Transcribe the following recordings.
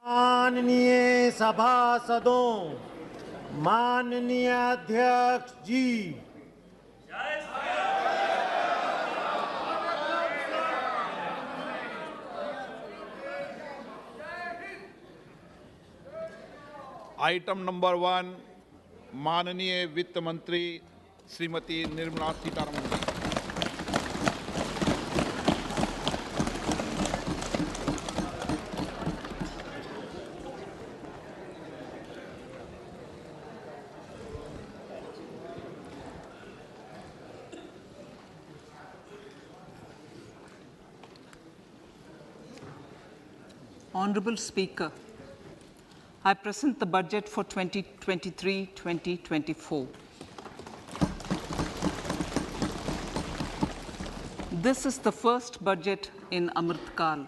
माननीय सभासदों, माननीय अध्यक्ष जी, आइटम नंबर 1 माननीय वित्त मंत्री श्रीमती निर्मला सीतारमण जी। Honorable Speaker, I present the budget for 2023-2024. This is the first budget in Amrit Kal.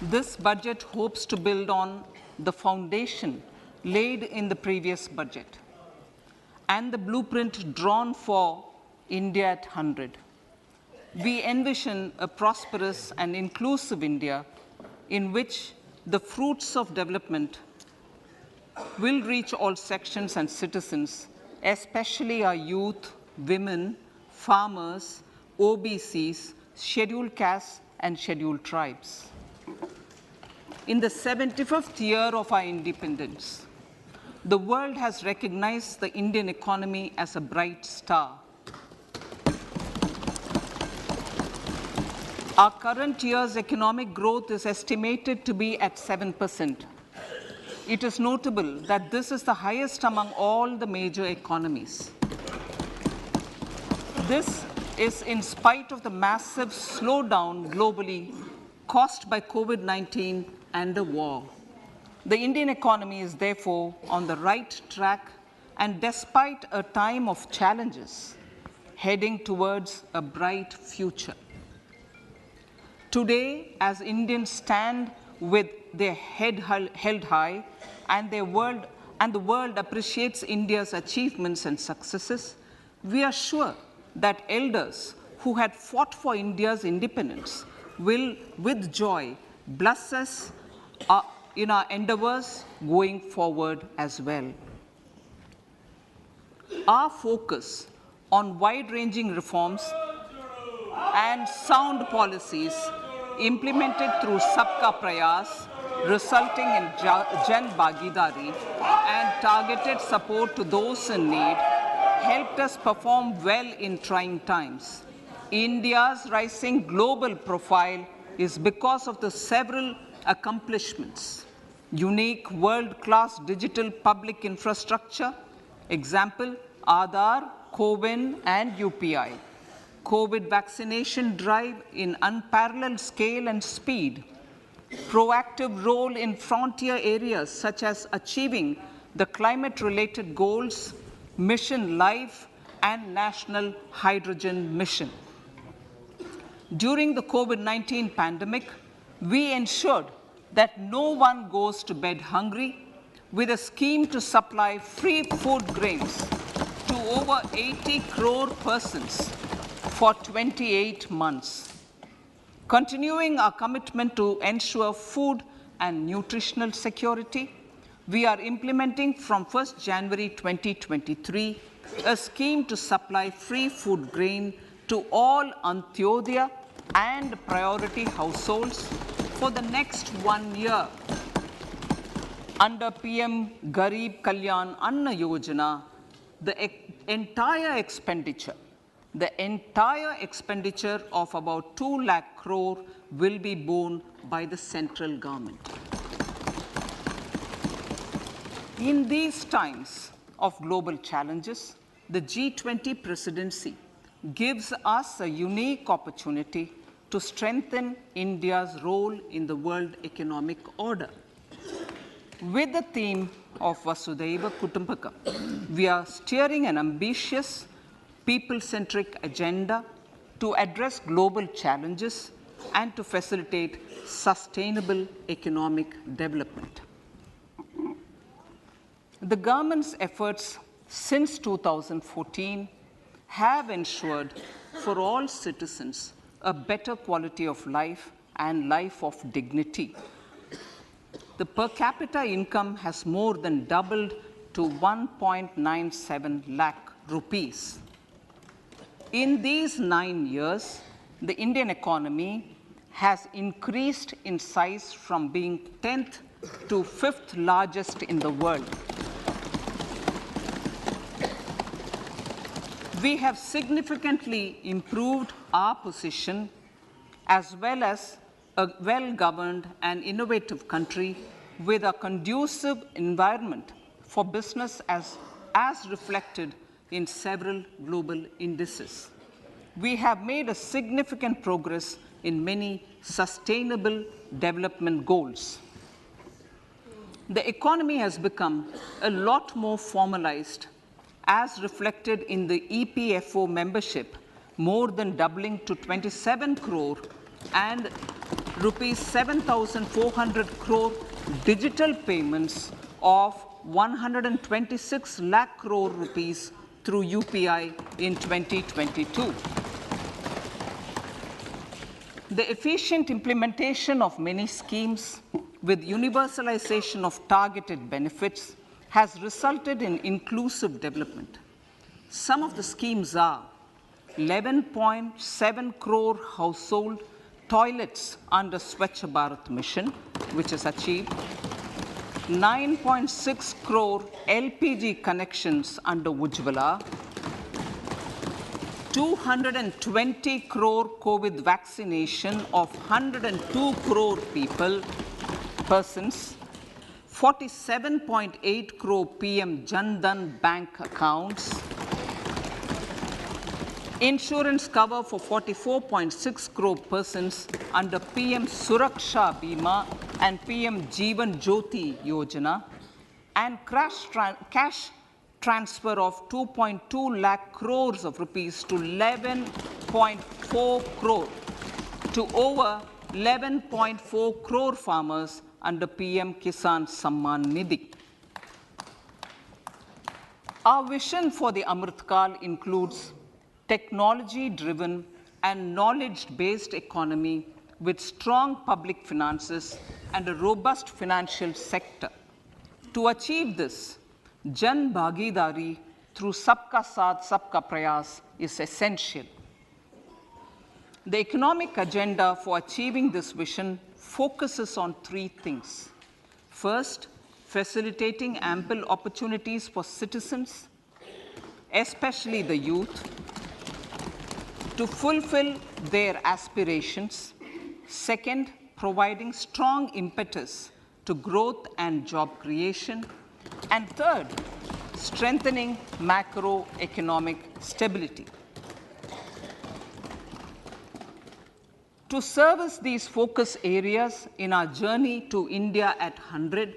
This budget hopes to build on the foundation laid in the previous budget and the blueprint drawn for India at 100. We envision a prosperous and inclusive India in which the fruits of development will reach all sections and citizens, especially our youth, women, farmers, OBCs, scheduled castes, and scheduled tribes. In the 75th year of our independence, the world has recognized the Indian economy as a bright star. Our current year's economic growth is estimated to be at 7%. It is notable that this is the highest among all the major economies. This is in spite of the massive slowdown globally caused by COVID-19 and the war. The Indian economy is therefore on the right track, and despite a time of challenges, heading towards a bright future. Today, as Indians stand with their head held high and the world appreciates India's achievements and successes, we are sure that elders who had fought for India's independence will, with joy, bless us in our endeavors going forward as well. Our focus on wide-ranging reforms and sound policies implemented through Sabka Prayas, resulting in Jan Bhagidari and targeted support to those in need, helped us perform well in trying times. India's rising global profile is because of the several accomplishments: unique world-class digital public infrastructure, example, Aadhaar, CoWIN, and UPI. COVID vaccination drive in unparalleled scale and speed, proactive role in frontier areas such as achieving the climate-related goals, Mission Life, and National Hydrogen Mission. During the COVID-19 pandemic, we ensured that no one goes to bed hungry with a scheme to supply free food grains to over 80 crore persons for 28 months. Continuing our commitment to ensure food and nutritional security, we are implementing from 1st January 2023 a scheme to supply free food grain to all Antyodaya and priority households for the next 1 year. Under PM Garib Kalyan Anna Yojana, the entire expenditure of about 2 lakh crore will be borne by the central government. In these times of global challenges, the G20 presidency gives us a unique opportunity to strengthen India's role in the world economic order. With the theme of Vasudhaiva Kutumbakam, we are steering an ambitious, people-centric agenda to address global challenges and to facilitate sustainable economic development. The government's efforts since 2014 have ensured for all citizens a better quality of life and life of dignity. The per capita income has more than doubled to 1.97 lakh rupees. In these 9 years, the Indian economy has increased in size from being 10th to 5th largest in the world. We have significantly improved our position as well as a well-governed and innovative country with a conducive environment for business as reflected in several global indices. We have made a significant progress in many sustainable development goals. The economy has become a lot more formalized as reflected in the EPFO membership, more than doubling to 27 crore and rupees 7,400 crore digital payments of 126 lakh crore rupees through UPI in 2022. The efficient implementation of many schemes with universalization of targeted benefits has resulted in inclusive development. Some of the schemes are 11.7 crore household toilets under Swachh Bharat mission, which is achieved, 9.6 crore LPG connections under Ujjwala, 220 crore COVID vaccination of 102 crore persons, 47.8 crore PM Jan Dhan bank accounts, insurance cover for 44.6 crore persons under PM Suraksha Bima and PM Jeevan Jyoti Yojana, and cash transfer of 2.2 lakh crores of rupees to 11.4 crore to over 11.4 crore farmers under PM Kisan Samman Nidhi. Our vision for the Amrit Kal includes technology-driven and knowledge-based economy with strong public finances and a robust financial sector. To achieve this, Jan Bhagidari through Sabka Saath, Sabka Prayas is essential. The economic agenda for achieving this vision focuses on three things. First, facilitating ample opportunities for citizens, especially the youth, to fulfill their aspirations. Second, providing strong impetus to growth and job creation. And third, strengthening macroeconomic stability. To service these focus areas in our journey to India at 100,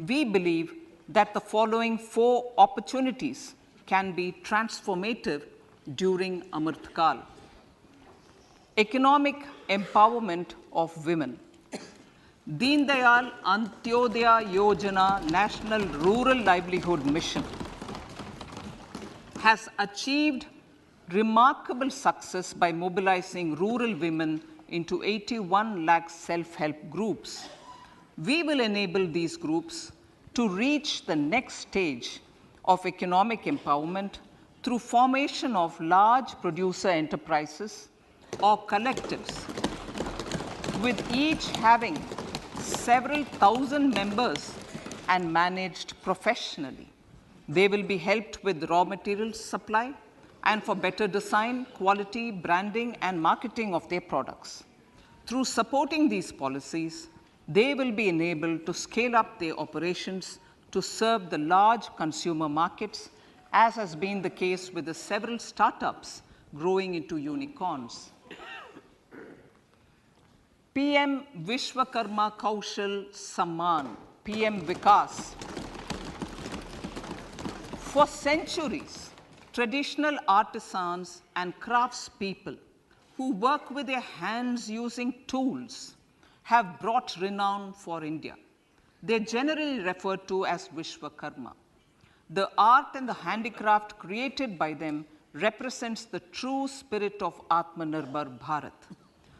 we believe that the following 4 opportunities can be transformative during Amrit Kal. Economic empowerment of women. Deen Dayal Antyodaya Yojana National Rural Livelihood Mission has achieved remarkable success by mobilizing rural women into 81 lakh self-help groups. We will enable these groups to reach the next stage of economic empowerment through formation of large producer enterprises or collectives, with each having several thousand members and managed professionally. They will be helped with raw materials supply and for better design, quality, branding, and marketing of their products. Through supporting these policies, they will be enabled to scale up their operations to serve the large consumer markets, as has been the case with the several startups growing into unicorns. PM Vishwakarma Kaushal Samman, PM Vikas. For centuries, traditional artisans and craftspeople who work with their hands using tools have brought renown for India. They're generally referred to as Vishwakarma. The art and the handicraft created by them represents the true spirit of Atmanirbhar Bharat.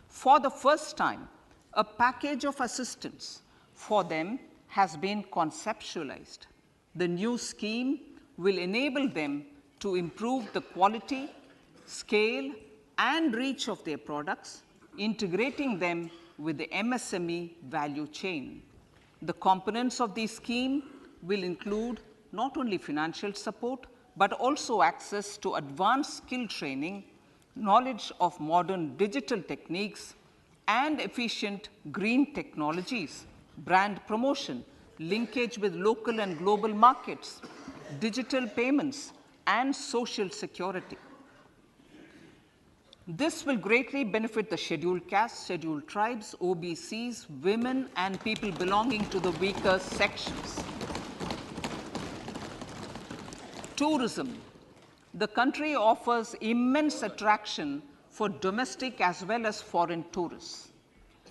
For the first time, a package of assistance for them has been conceptualized. The new scheme will enable them to improve the quality, scale, and reach of their products, integrating them with the MSME value chain. The components of this scheme will include not only financial support, but also access to advanced skill training, knowledge of modern digital techniques, and efficient green technologies, brand promotion, linkage with local and global markets, digital payments, and social security. This will greatly benefit the scheduled castes, scheduled tribes, OBCs, women, and people belonging to the weaker sections. Tourism. The country offers immense attraction for domestic as well as foreign tourists.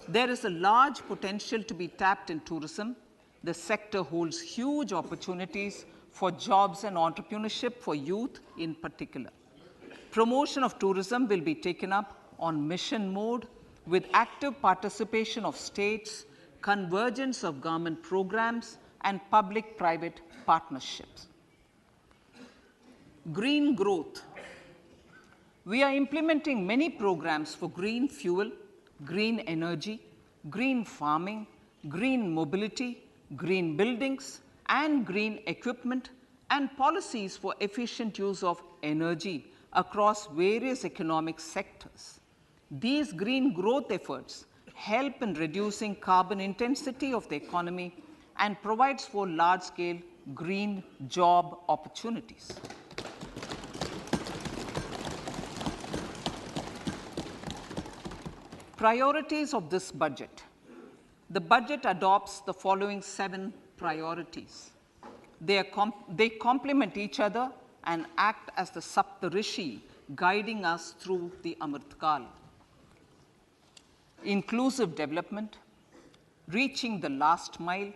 There is a large potential to be tapped in tourism. The sector holds huge opportunities for jobs and entrepreneurship for youth in particular. Promotion of tourism will be taken up on mission mode with active participation of states, convergence of government programs, and public-private partnerships. Green growth. We are implementing many programs for green fuel, green energy, green farming, green mobility, green buildings, and green equipment, and policies for efficient use of energy across various economic sectors. These green growth efforts help in reducing carbon intensity of the economy and provides for large-scale green job opportunities. Priorities of this budget. The budget adopts the following 7 priorities. They complement each other and act as the Saptarishi guiding us through the Amritkal. Inclusive development, reaching the last mile,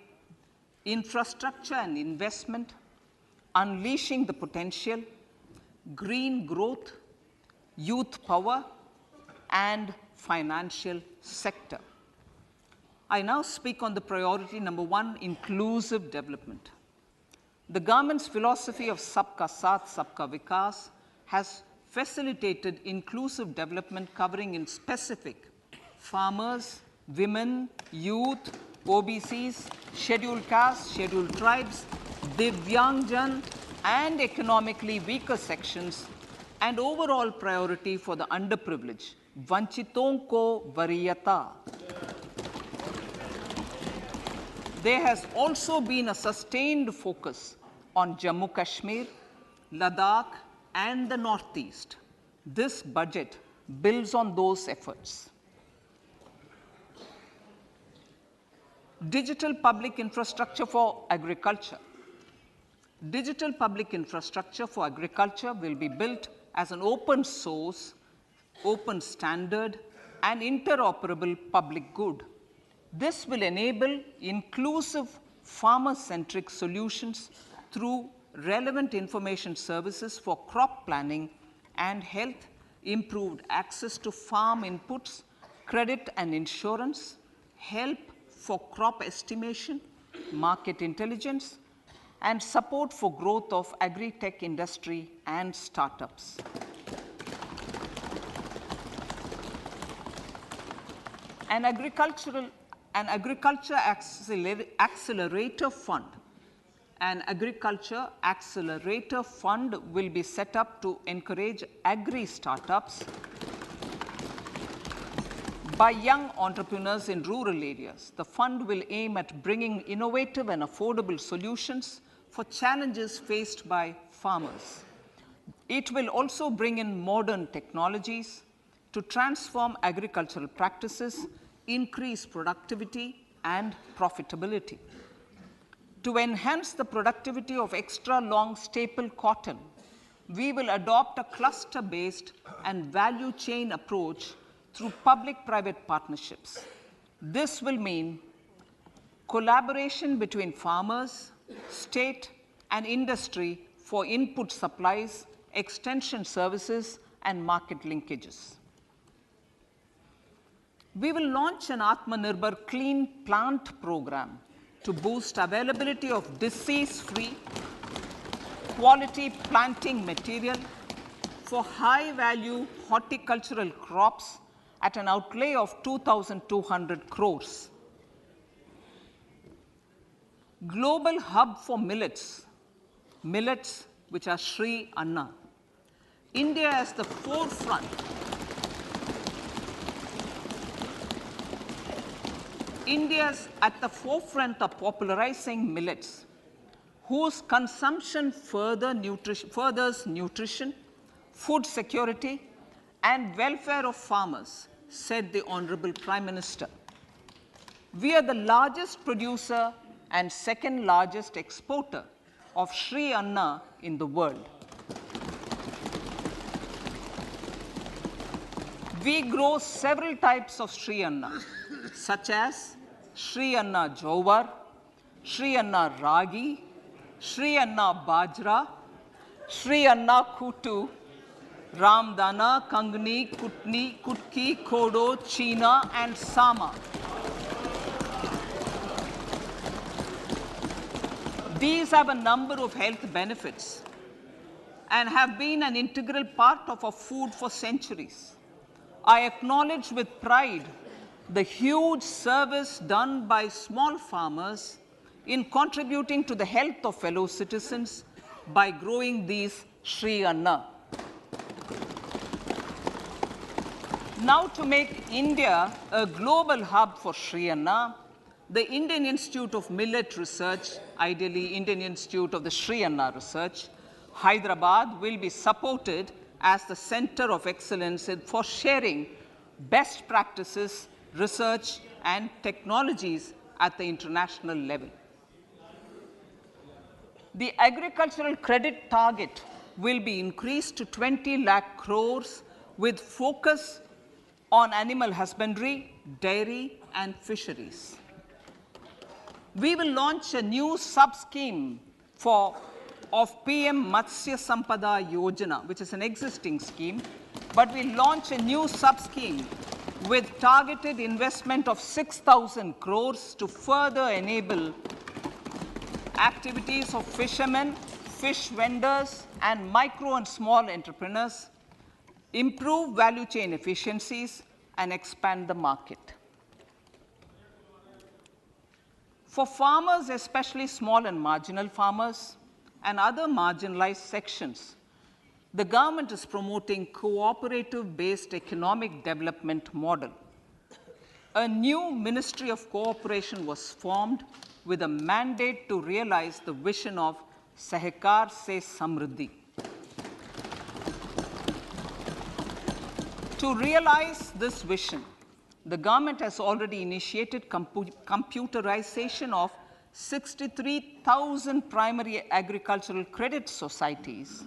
infrastructure and investment, unleashing the potential, green growth, youth power, and financial sector. I now speak on the priority number 1, inclusive development. The government's philosophy of Sabka Saath, Sabka Vikas has facilitated inclusive development covering in specific farmers, women, youth, OBCs, scheduled castes, scheduled tribes, Divyangjan, and economically weaker sections, and overall priority for the underprivileged, Vanchiton ko Variyata. There has also been a sustained focus on Jammu Kashmir, Ladakh, and the Northeast. This budget builds on those efforts. Digital public infrastructure for agriculture. Digital public infrastructure for agriculture will be built as an open source, open standard, and interoperable public good. This will enable inclusive farmer-centric solutions through relevant information services for crop planning and health, improved access to farm inputs, credit and insurance, help for crop estimation, market intelligence, and support for growth of agri-tech industry and startups. An agriculture accelerator fund. An agriculture accelerator fund will be set up to encourage agri-startups by young entrepreneurs in rural areas. The fund will aim at bringing innovative and affordable solutions for challenges faced by farmers. It will also bring in modern technologies to transform agricultural practices, increase productivity and profitability. To enhance the productivity of extra long staple cotton, we will adopt a cluster-based and value chain approach through public-private partnerships. This will mean collaboration between farmers, state, and industry for input supplies, extension services, and market linkages. We will launch an Atmanirbhar Clean Plant program to boost availability of disease-free, quality planting material for high-value horticultural crops at an outlay of 2,200 crores. Global hub for millets which are Sri Anna. India is the forefront. India is at the forefront of popularizing millets, whose consumption furthers nutrition, food security, and welfare of farmers, said the Honorable Prime Minister. We are the largest producer and second largest exporter of Sri Anna in the world. We grow several types of Sri Anna, such as Sri Anna Jowar, Sri Anna Ragi, Sri Anna Bajra, Sri Anna Kutu, Ramdana, Kangni, Kutni, Kutki, Kodo, China, and Sama. These have a number of health benefits and have been an integral part of our food for centuries. I acknowledge with pride the huge service done by small farmers in contributing to the health of fellow citizens by growing these Sri Anna. Now, to make India a global hub for Sri Anna, the Indian Institute of Millet Research, ideally Indian Institute of the Sri Anna Research, Hyderabad, will be supported as the center of excellence for sharing best practices, research, and technologies at the international level. The agricultural credit target will be increased to 20 lakh crores with focus on animal husbandry, dairy, and fisheries. We will launch a new sub-scheme of PM Matsya Sampada Yojana, which is an existing scheme, but we launch a new sub-scheme with targeted investment of 6,000 crores to further enable activities of fishermen, fish vendors, and micro and small entrepreneurs, improve value chain efficiencies, and expand the market. For farmers, especially small and marginal farmers and other marginalized sections, the government is promoting cooperative-based economic development model. A new Ministry of Cooperation was formed with a mandate to realize the vision of Sahkar Se Samriddhi. To realize this vision, the government has already initiated computerization of 63,000 primary agricultural credit societies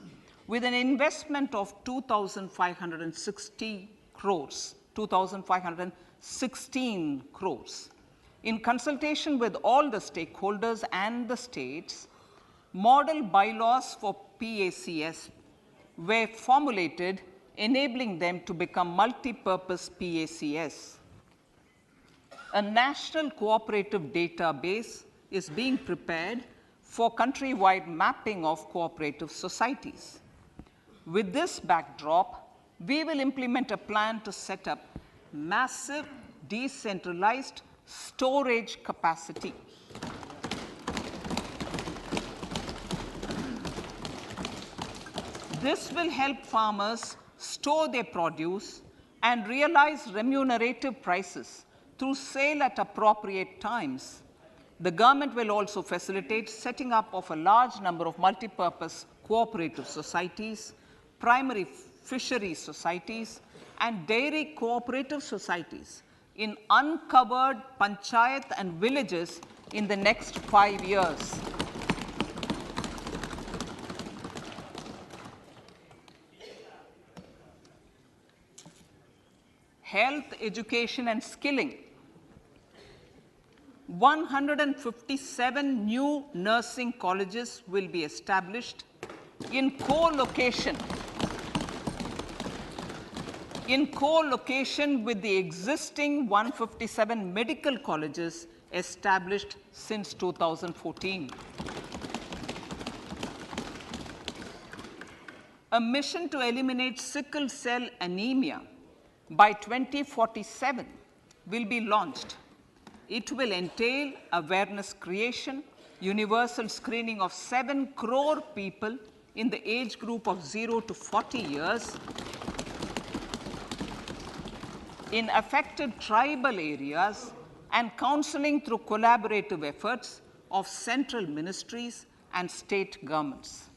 with an investment of 2,560 crores, 2,516 crores. In consultation with all the stakeholders and the states, model bylaws for PACS were formulated, enabling them to become multi-purpose PACS. A national cooperative database is being prepared for countrywide mapping of cooperative societies. With this backdrop, we will implement a plan to set up massive decentralized storage capacity. This will help farmers store their produce and realize remunerative prices through sale at appropriate times. The government will also facilitate setting up of a large number of multi-purpose cooperative societies, primary fisheries societies, and dairy cooperative societies in uncovered panchayat and villages in the next 5 years. Health, education, and skilling. 157 new nursing colleges will be established in co-location with the existing 157 medical colleges established since 2014. A mission to eliminate sickle cell anemia by 2047 will be launched. It will entail awareness creation, universal screening of 7 crore people in the age group of 0 to 40 years in affected tribal areas, and counseling through collaborative efforts of central ministries and state governments.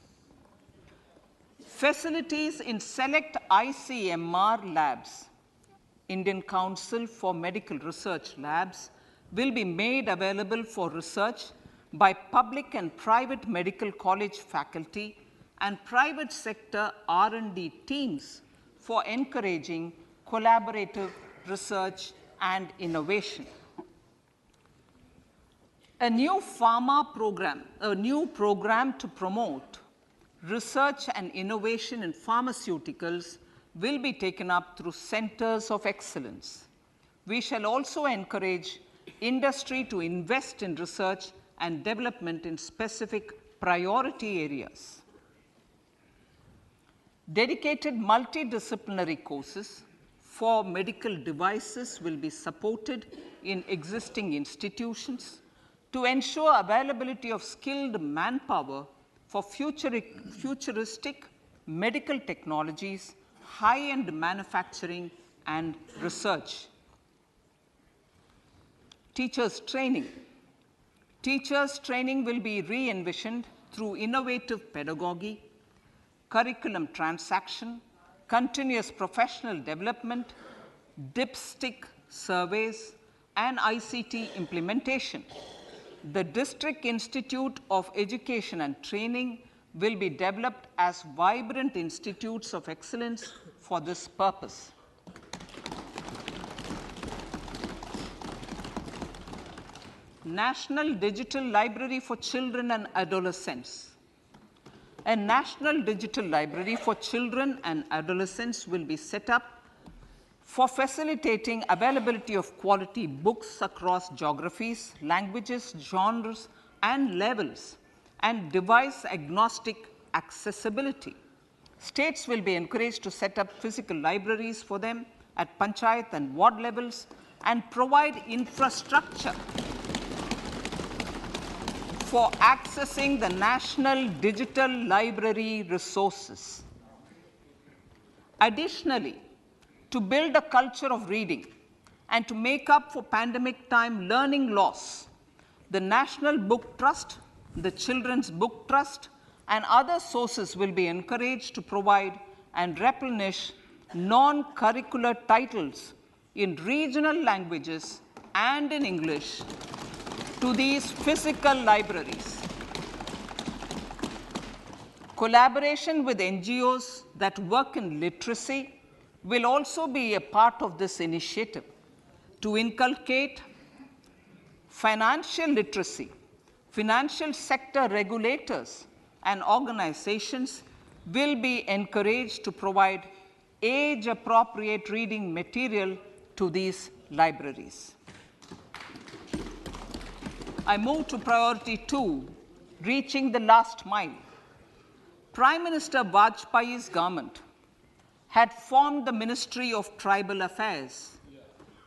Facilities in select ICMR labs, Indian Council for Medical Research Labs, will be made available for research by public and private medical college faculty and private sector R&D teams for encouraging collaborative research and innovation. A new program to promote research and innovation in pharmaceuticals will be taken up through centers of excellence. We shall also encourage industry to invest in research and development in specific priority areas. Dedicated multidisciplinary courses for medical devices will be supported in existing institutions to ensure availability of skilled manpower for futuristic medical technologies, high-end manufacturing, and research. Teachers' training. Teachers' training will be re-envisioned through innovative pedagogy, curriculum transaction, continuous professional development, dipstick surveys, and ICT implementation. The District Institute of Education and Training will be developed as vibrant institutes of excellence for this purpose. National Digital Library for Children and Adolescents. A National Digital Library for Children and Adolescents will be set up for facilitating availability of quality books across geographies, languages, genres, and levels, and device-agnostic accessibility. States will be encouraged to set up physical libraries for them at panchayat and ward levels and provide infrastructure for accessing the national digital library resources. Additionally, to build a culture of reading and to make up for pandemic time learning loss, the National Book Trust, the Children's Book Trust, and other sources will be encouraged to provide and replenish non-curricular titles in regional languages and in English to these physical libraries. Collaboration with NGOs that work in literacy will also be a part of this initiative. To inculcate financial literacy, financial sector regulators and organizations will be encouraged to provide age-appropriate reading material to these libraries. I move to priority 2, reaching the last mile. Prime Minister Vajpayee's government had formed the Ministry of Tribal Affairs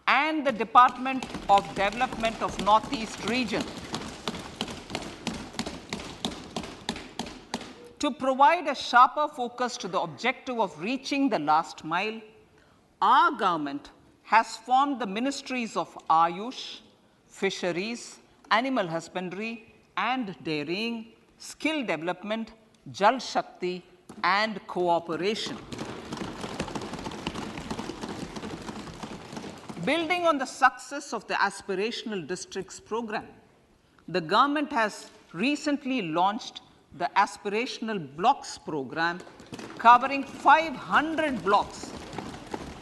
and the Department of Development of Northeast Region to provide a sharper focus to the objective of reaching the last mile. Our government has formed the Ministries of Ayush, Fisheries, Animal Husbandry and Dairying, Skill Development, Jal Shakti, and Cooperation. Building on the success of the Aspirational Districts program, the government has recently launched the Aspirational Blocks program, covering 500 blocks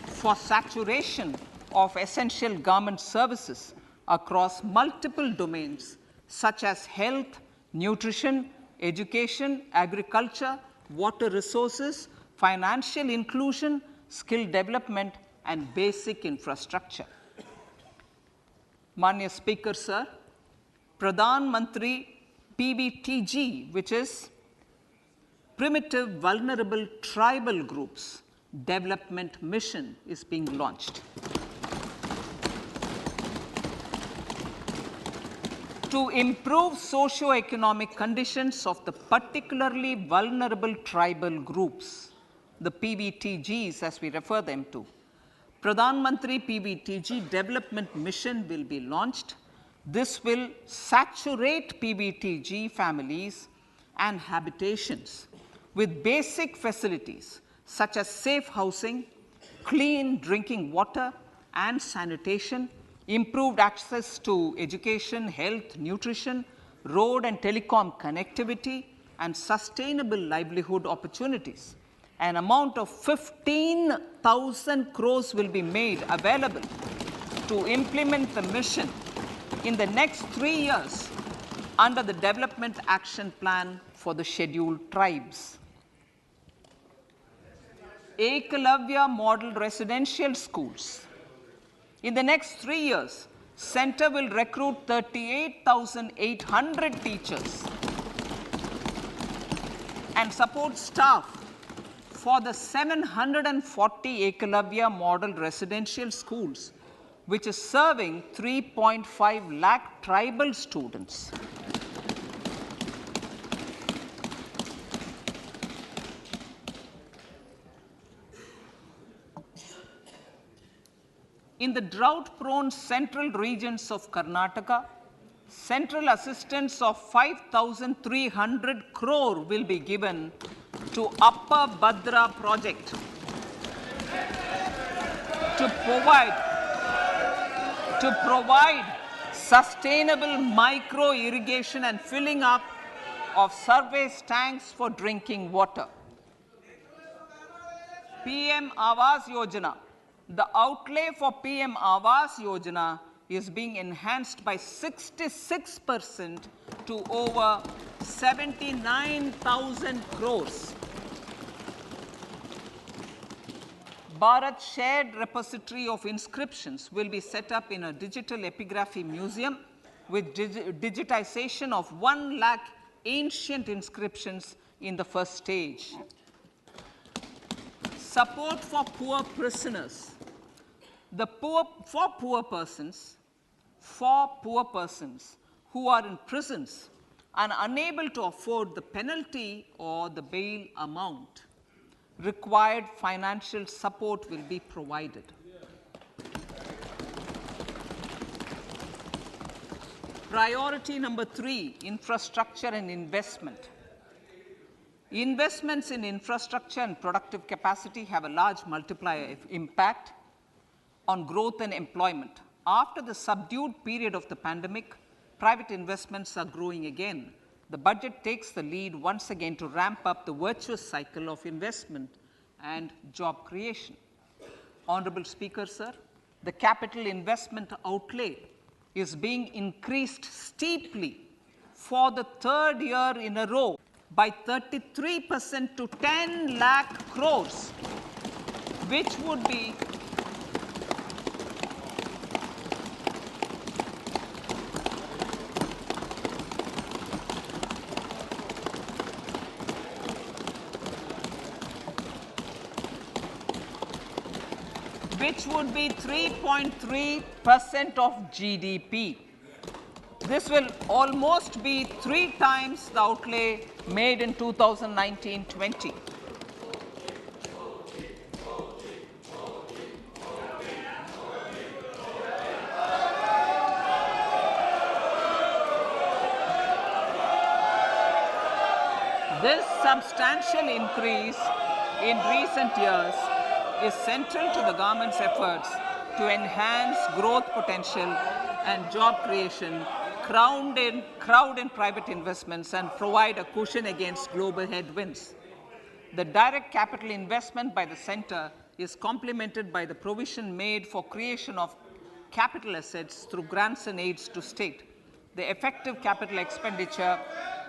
for saturation of essential government services across multiple domains such as health, nutrition, education, agriculture, water resources, financial inclusion, skill development, and basic infrastructure. Manya Speaker, sir, Pradhan Mantri PBTG, which is Primitive Vulnerable Tribal Groups Development Mission, is being launched. To improve socio-economic conditions of the particularly vulnerable tribal groups, the PBTGs as we refer them to, Pradhan Mantri PBTG Development Mission will be launched. This will saturate PBTG families and habitations with basic facilities such as safe housing, clean drinking water and sanitation, improved access to education, health, nutrition, road and telecom connectivity, and sustainable livelihood opportunities. An amount of 15,000 crores will be made available to implement the mission in the next 3 years under the Development Action Plan for the Scheduled Tribes. Ekalavya Model Residential Schools. In the next 3 years, Center will recruit 38,800 teachers and support staff for the 740 Ekalavya Model Residential Schools, which is serving 3.5 lakh tribal students. In the drought-prone central regions of Karnataka, central assistance of 5,300 crore will be given to Upper Bhadra project to provide sustainable micro irrigation and filling up of surface tanks for drinking water. PM Awas Yojana. The outlay for PM Awas Yojana is being enhanced by 66% to over 79,000 crores. Bharat Shared Repository of Inscriptions will be set up in a digital epigraphy museum with digitization of 1 lakh ancient inscriptions in the first stage. Support for poor prisoners. For poor persons who are in prisons and unable to afford the penalty or the bail amount, required financial support will be provided. Priority number 3, infrastructure and investment. Investments in infrastructure and productive capacity have a large multiplier impact on growth and employment. After the subdued period of the pandemic, private investments are growing again. The budget takes the lead once again to ramp up the virtuous cycle of investment and job creation. Honorable Speaker, sir, the capital investment outlay is being increased steeply for the 3rd year in a row by 33% to 10 lakh crores, which would be which would be 3.3% of GDP. This will almost be 3 times the outlay made in 2019-20. This substantial increase in recent years is central to the government's efforts to enhance growth potential and job creation, crowd in private investments, and provide a cushion against global headwinds. The direct capital investment by the center is complemented by the provision made for creation of capital assets through grants and aids to state. The effective capital expenditure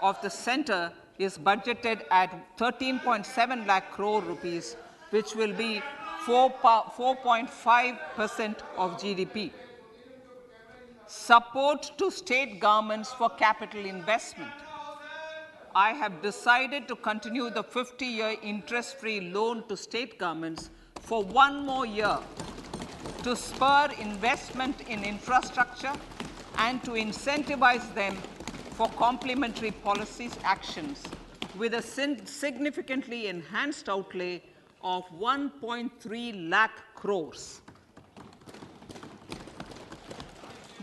of the center is budgeted at 13.7 lakh crore rupees, which will be 4.5% of GDP. Support to state governments for capital investment. I have decided to continue the 50-year interest-free loan to state governments for one more year to spur investment in infrastructure and to incentivize them for complementary policies actions with a significantly enhanced outlay of 1.3 lakh crores.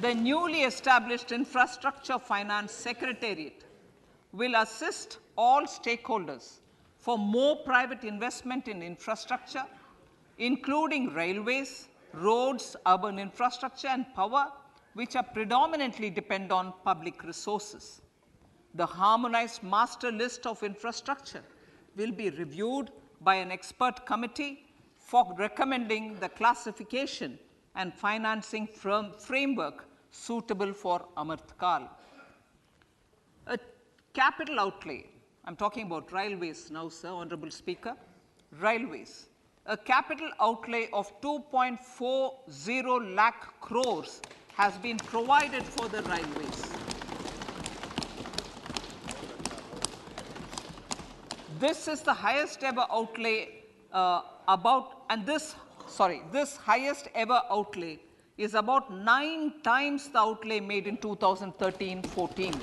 The newly established Infrastructure Finance Secretariat will assist all stakeholders for more private investment in infrastructure, including railways, roads, urban infrastructure, and power, which are predominantly depend on public resources. The harmonized master list of infrastructure will be reviewed by an expert committee for recommending the classification and financing framework suitable for Amrit Kal. A capital outlay, I'm talking about railways now, sir, Honorable Speaker, railways. A capital outlay of 2.40 lakh crores has been provided for the railways. This is the highest ever outlay this highest ever outlay is about 9 times the outlay made in 2013-14.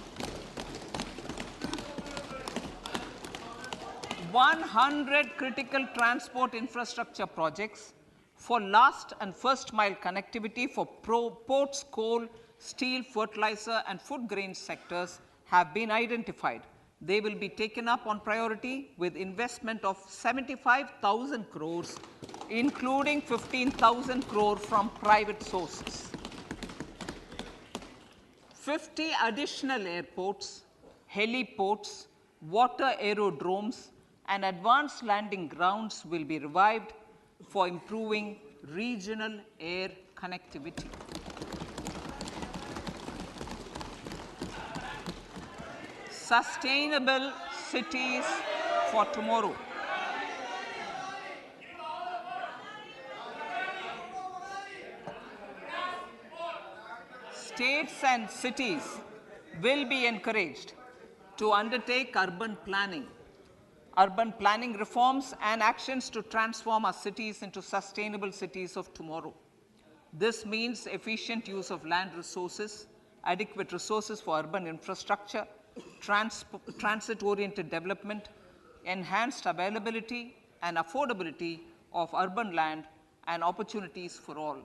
100 critical transport infrastructure projects for last and first mile connectivity for ports, coal, steel, fertilizer, and food grain sectors have been identified. They will be taken up on priority with investment of 75,000 crores, including 15,000 crore from private sources. 50 additional airports, heliports, water aerodromes, and advanced landing grounds will be revived for improving regional air connectivity. Sustainable cities for tomorrow. States and cities will be encouraged to undertake urban planning reforms and actions to transform our cities into sustainable cities of tomorrow. This means efficient use of land resources, adequate resources for urban infrastructure, transit-oriented development, enhanced availability and affordability of urban land, and opportunities for all.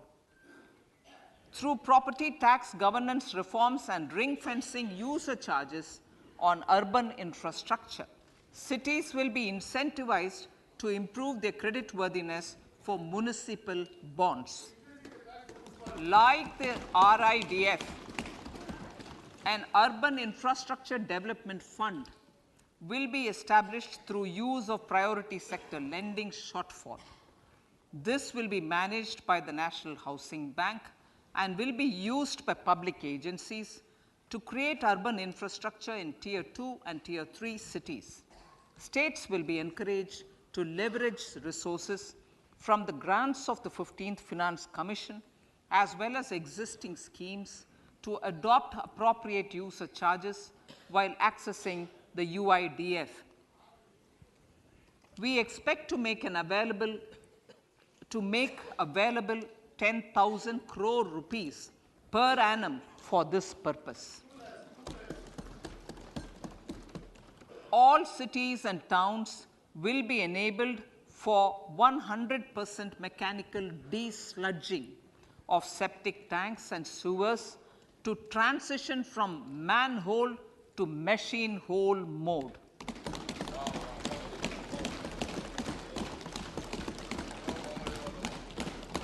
Through property tax governance reforms and ring-fencing user charges on urban infrastructure, cities will be incentivized to improve their creditworthiness for municipal bonds. Like the RIDF, an Urban Infrastructure Development Fund will be established through use of priority sector lending shortfall. This will be managed by the National Housing Bank and will be used by public agencies to create urban infrastructure in Tier 2 and Tier 3 cities. States will be encouraged to leverage resources from the grants of the 15th Finance Commission as well as existing schemes to adopt appropriate user charges while accessing the UIDF. We expect to make available 10,000 crore rupees per annum for this purpose. All cities and towns will be enabled for 100% mechanical desludging of septic tanks and sewers to transition from manhole to machine hole mode.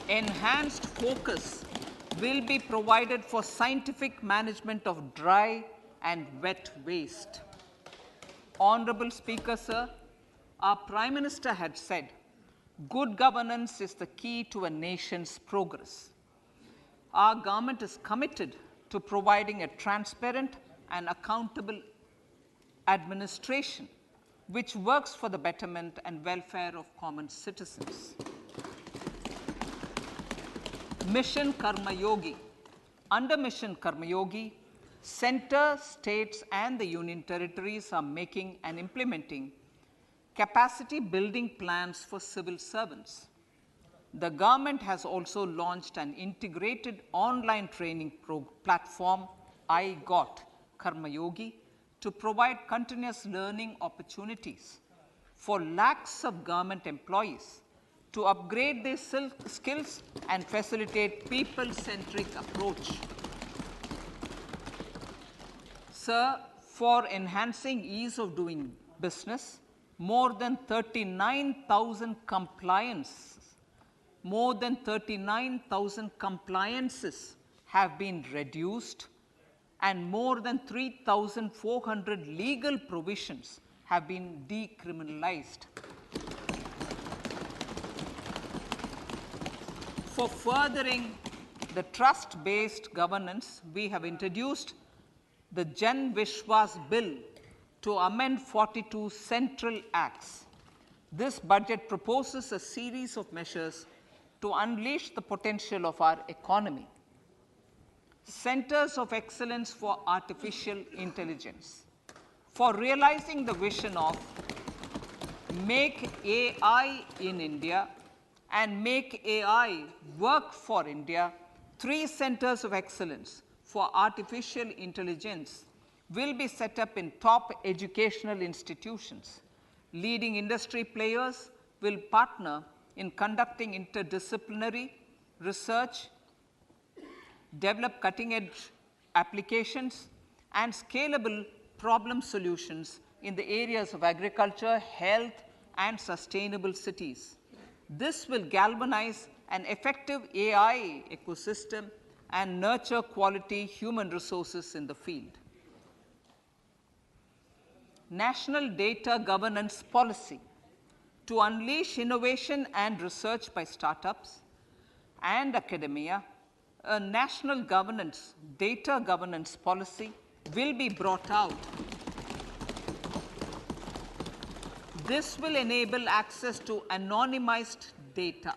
Enhanced focus will be provided for scientific management of dry and wet waste. Honorable Speaker, sir, our Prime Minister had said, good governance is the key to a nation's progress. Our government is committed to providing a transparent and accountable administration, which works for the betterment and welfare of common citizens. Mission Karma Yogi. Under Mission Karma Yogi, center, states, and the union territories are making and implementing capacity building plans for civil servants. The government has also launched an integrated online training platform, I Got Karma Yogi, to provide continuous learning opportunities for lakhs of government employees to upgrade their skills and facilitate people-centric approach. Sir, for enhancing ease of doing business, more than 39,000 compliances have been reduced, and more than 3,400 legal provisions have been decriminalized. For furthering the trust-based governance, we have introduced the Jan Vishwas Bill to amend 42 central acts. This budget proposes a series of measures to unleash the potential of our economy. Centers of Excellence for Artificial Intelligence. For realizing the vision of Make AI in India and Make AI Work for India, 3 centers of excellence for artificial intelligence will be set up in top educational institutions. Leading industry players will partner in conducting interdisciplinary research, develop cutting-edge applications, and scalable problem solutions in the areas of agriculture, health, and sustainable cities. This will galvanize an effective AI ecosystem and nurture quality human resources in the field. National Data Governance Policy. To unleash innovation and research by startups and academia, a national data governance policy will be brought out. This will enable access to anonymized data.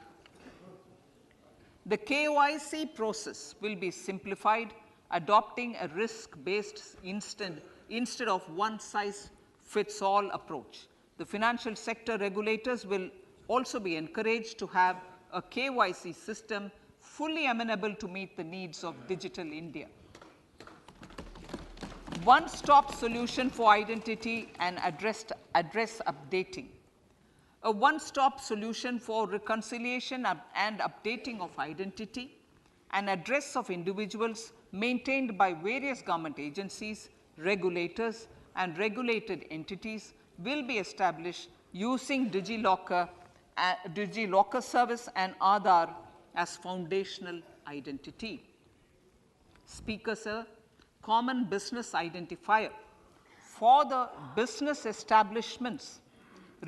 The KYC process will be simplified, adopting a risk-based instead of one-size-fits-all approach. The financial sector regulators will also be encouraged to have a KYC system fully amenable to meet the needs of digital India. One-stop solution for identity and address updating. A one-stop solution for reconciliation and updating of identity and address of individuals maintained by various government agencies, regulators, and regulated entities will be established using DigiLocker service and Aadhaar as foundational identity. Speaker, sir, common business identifier. For the business establishments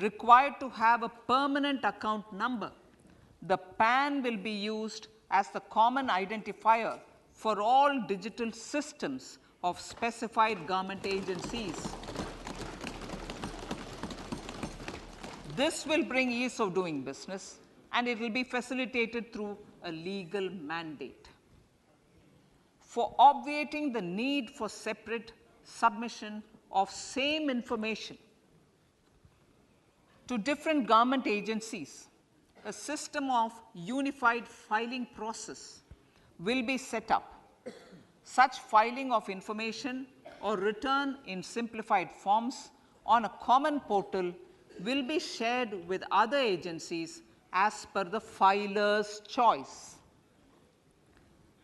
required to have a permanent account number, the PAN will be used as the common identifier for all digital systems of specified government agencies. This will bring ease of doing business, and it will be facilitated through a legal mandate. For obviating the need for separate submission of same information to different government agencies, a system of unified filing process will be set up. Such filing of information or return in simplified forms on a common portal will be shared with other agencies as per the filer's choice.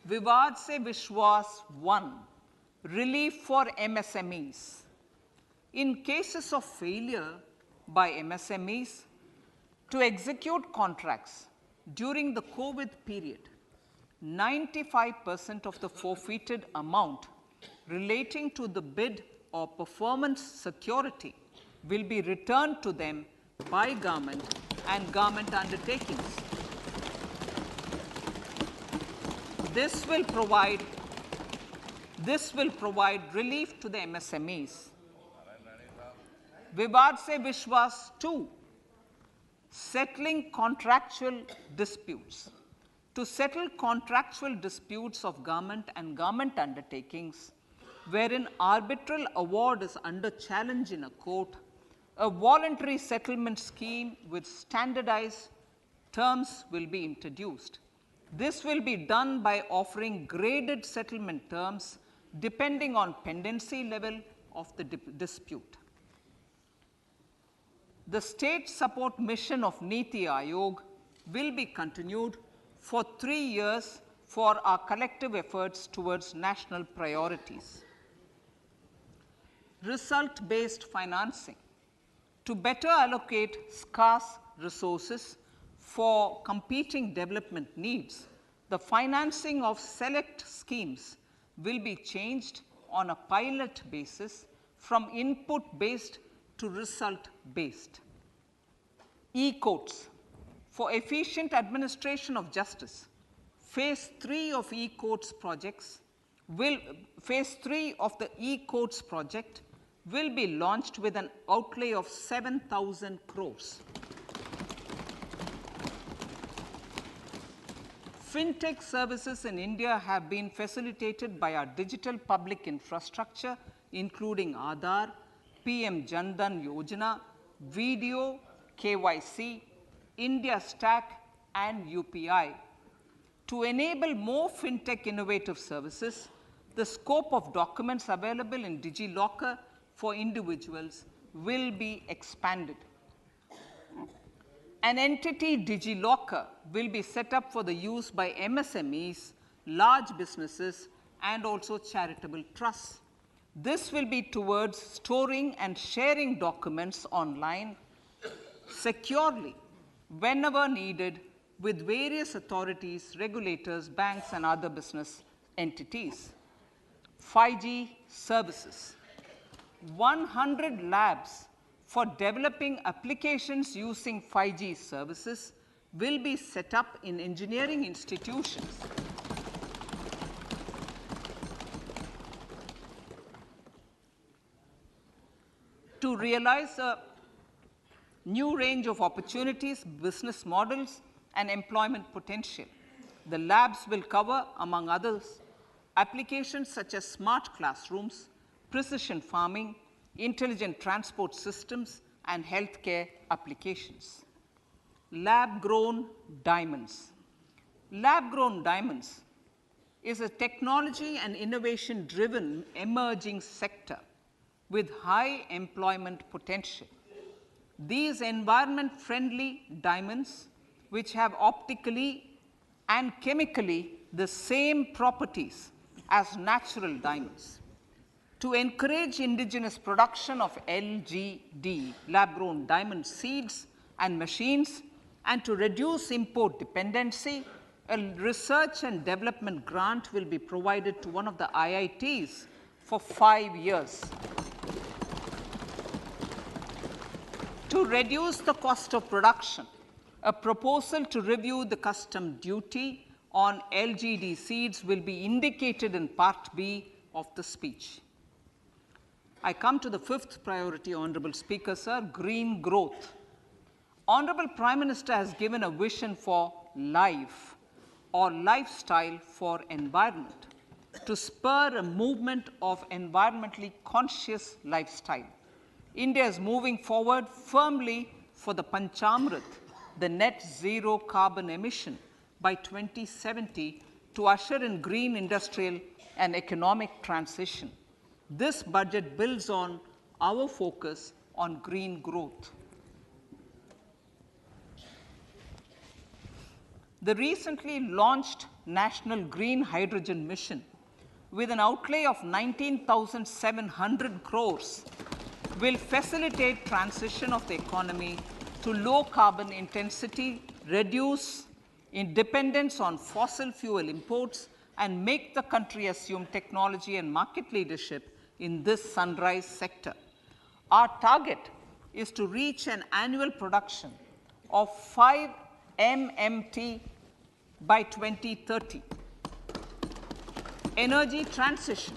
Vivad Se Vishwas 1, relief for MSMEs. In cases of failure by MSMEs to execute contracts during the COVID period, 95% of the forfeited amount relating to the bid or performance security will be returned to them by government and government undertakings. This will provide relief to the MSMEs. Vivad Se Vishwas 2, settling contractual disputes. To settle contractual disputes of government and government undertakings, wherein arbitral award is under challenge in a court, a voluntary settlement scheme with standardized terms will be introduced. This will be done by offering graded settlement terms depending on pendency level of the dispute. The state support mission of Niti Aayog will be continued for 3 years for our collective efforts towards national priorities. Result-based financing. To better allocate scarce resources for competing development needs, the financing of select schemes will be changed on a pilot basis from input-based to result-based. E-courts. For efficient administration of justice, phase 3 of e-courts projects phase 3 of the e-courts project will be launched with an outlay of 7,000 crores. Fintech services in India have been facilitated by our digital public infrastructure, including Aadhaar, PM Jan Dhan Yojana, Video, KYC, India Stack, and UPI. To enable more fintech innovative services, the scope of documents available in DigiLocker for individuals will be expanded. An entity DigiLocker will be set up for the use by MSMEs, large businesses, and also charitable trusts. This will be towards storing and sharing documents online securely whenever needed with various authorities, regulators, banks, and other business entities. 5G services. 100 labs for developing applications using 5G services will be set up in engineering institutions. To realize a new range of opportunities, business models, and employment potential, the labs will cover, among others, applications such as smart classrooms, precision farming, intelligent transport systems, and healthcare applications. Lab-grown diamonds. Lab-grown diamonds is a technology and innovation-driven emerging sector with high employment potential. These environment-friendly diamonds, which have optically and chemically the same properties as natural diamonds. To encourage indigenous production of LGD, lab-grown diamond seeds and machines, and to reduce import dependency, a research and development grant will be provided to one of the IITs for 5 years. To reduce the cost of production, a proposal to review the custom duty on LGD seeds will be indicated in Part B of the speech. I come to the fifth priority, Honorable Speaker, sir, green growth. Honorable Prime Minister has given a vision for life or lifestyle for environment to spur a movement of environmentally conscious lifestyle. India is moving forward firmly for the Panchamrit, the net zero carbon emission by 2070 to usher in green industrial and economic transition. This budget builds on our focus on green growth. The recently launched National Green Hydrogen Mission, with an outlay of 19,700 crores, will facilitate transition of the economy to low carbon intensity, reduce dependence on fossil fuel imports, and make the country assume technology and market leadership in this sunrise sector. Our target is to reach an annual production of 5 MMT by 2030. Energy transition.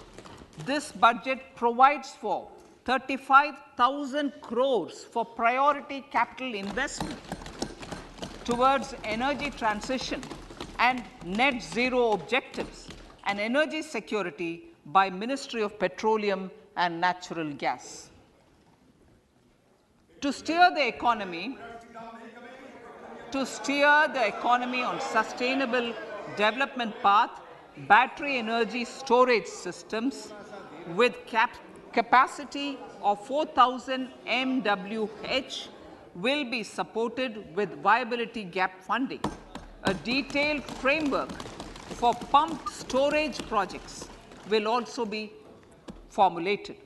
This budget provides for 35,000 crores for priority capital investment towards energy transition and net zero objectives and energy security by Ministry of Petroleum and Natural Gas. To steer the economy on sustainable development path, battery energy storage systems with capacity of 4,000 MWH will be supported with viability gap funding. A detailed framework for pumped storage projects will also be formulated.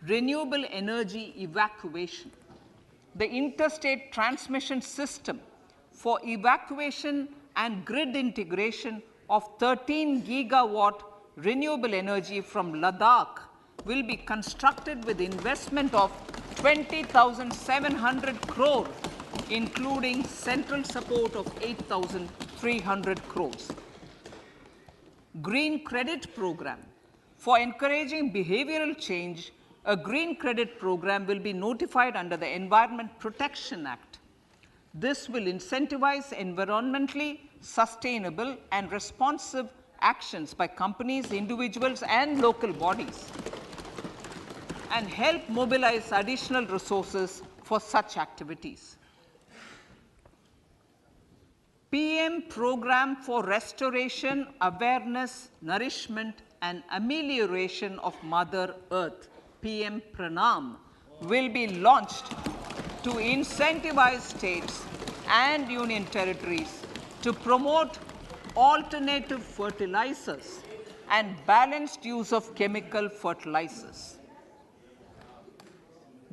Renewable energy evacuation. The interstate transmission system for evacuation and grid integration of 13 gigawatt renewable energy from Ladakh will be constructed with investment of 20,700 crore, including central support of 8,300 crores. Green credit program. For encouraging behavioral change, a green credit program will be notified under the Environment Protection Act. This will incentivize environmentally sustainable and responsive actions by companies, individuals, and local bodies, and help mobilize additional resources for such activities. PM Program for Restoration, Awareness, Nourishment, and Amelioration of Mother Earth, PM Pranam, will be launched to incentivize states and union territories to promote alternative fertilizers and balanced use of chemical fertilizers.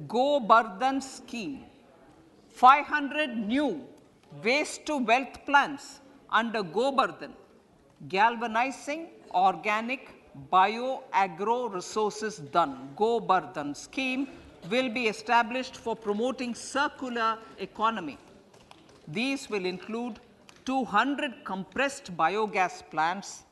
Go Bardhan scheme. 500 new waste to wealth plants under Go Bardhan, galvanizing organic bio-agro resources done. Go Bardhan scheme will be established for promoting circular economy. These will include 200 compressed biogas plants,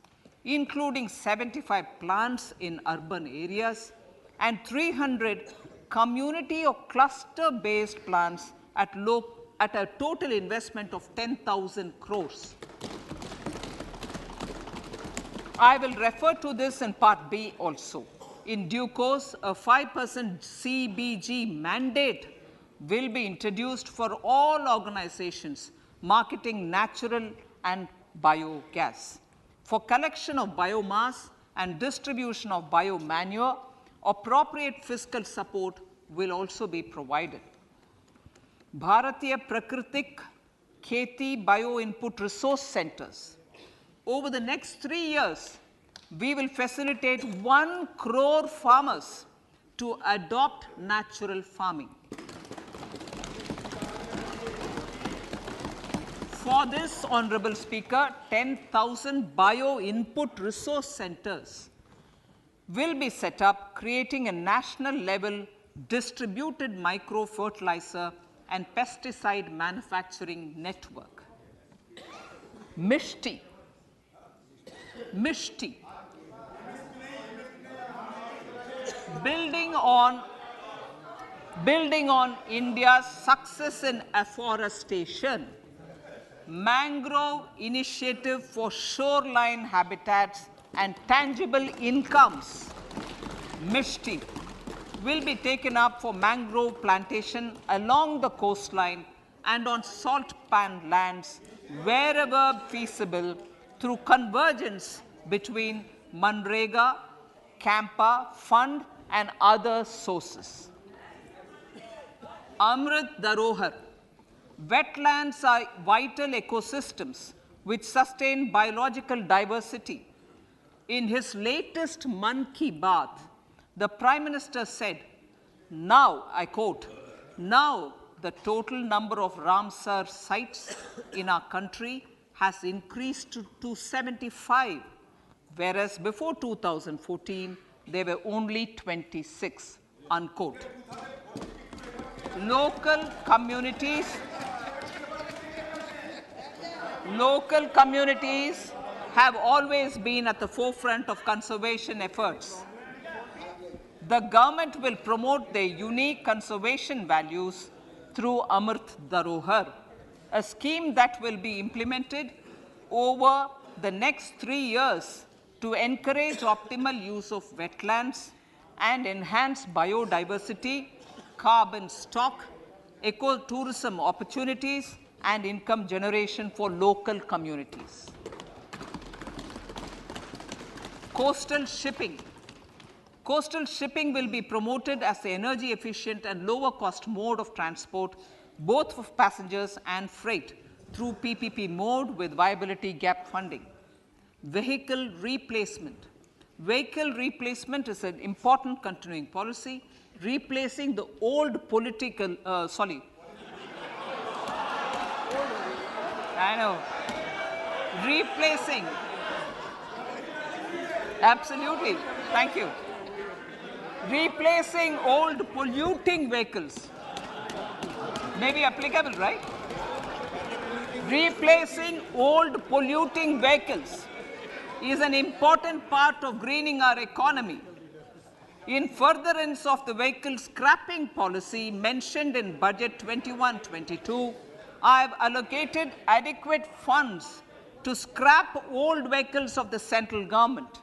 including 75 plants in urban areas, and 300 community or cluster-based plants at a total investment of 10,000 crores. I will refer to this in Part B also. In due course, a 5% CBG mandate will be introduced for all organizations marketing natural and biogas. For collection of biomass and distribution of biomanure, appropriate fiscal support will also be provided. Bharatiya Prakritik Kheti Bio-Input Resource Centers. Over the next 3 years, we will facilitate 1 crore farmers to adopt natural farming. For this, Honorable Speaker, 10,000 bio-input resource centers will be set up, creating a national level distributed micro-fertilizer and pesticide manufacturing network. Mishti. Building on India's success in afforestation, mangrove initiative for shoreline habitats and tangible incomes, Mishti, will be taken up for mangrove plantation along the coastline and on salt pan lands wherever feasible through convergence between Manrega, Campa, Fund, and other sources. Amrit Dharohar. Wetlands are vital ecosystems which sustain biological diversity. In his latest Mann Ki Baat, the Prime Minister said, now, I quote, now the total number of Ramsar sites in our country has increased to 75, whereas before 2014, there were only 26, unquote. Local communities have always been at the forefront of conservation efforts. the government will promote their unique conservation values through Amrit Dharohar, a scheme that will be implemented over the next 3 years to encourage optimal use of wetlands and enhance biodiversity, carbon stock, ecotourism opportunities, and income generation for local communities. Coastal shipping. Coastal shipping will be promoted as the energy efficient and lower cost mode of transport, both for passengers and freight, through PPP mode with viability gap funding. Vehicle replacement. Vehicle replacement is an important continuing policy, replacing the old political, I know, replacing, absolutely, thank you. Replacing old polluting vehicles. May be applicable, right? Replacing old polluting vehicles is an important part of greening our economy. In furtherance of the vehicle scrapping policy mentioned in Budget 21-22, I have allocated adequate funds to scrap old vehicles of the central government.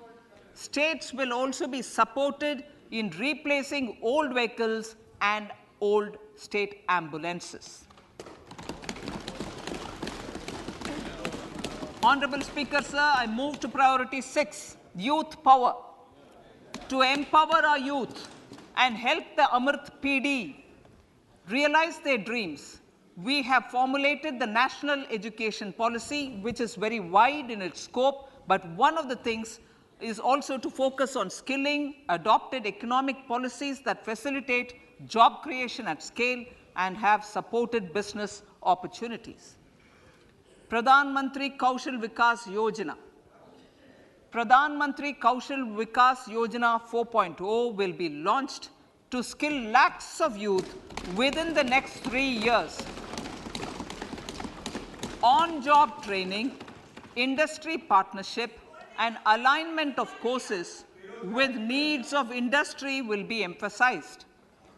States will also be supported in replacing old vehicles and old state ambulances. Honorable Speaker, sir, I move to priority 6, youth power. To empower our youth and help the Amrit PD realize their dreams, we have formulated the National Education Policy, which is very wide in its scope, but one of the things is also to focus on skilling, adopted economic policies that facilitate job creation at scale and have supported business opportunities. Pradhan Mantri Kaushal Vikas Yojana. Pradhan Mantri Kaushal Vikas Yojana 4.0 will be launched to skill lakhs of youth within the next 3 years. On-job training, industry partnership, and alignment of courses with needs of industry will be emphasized.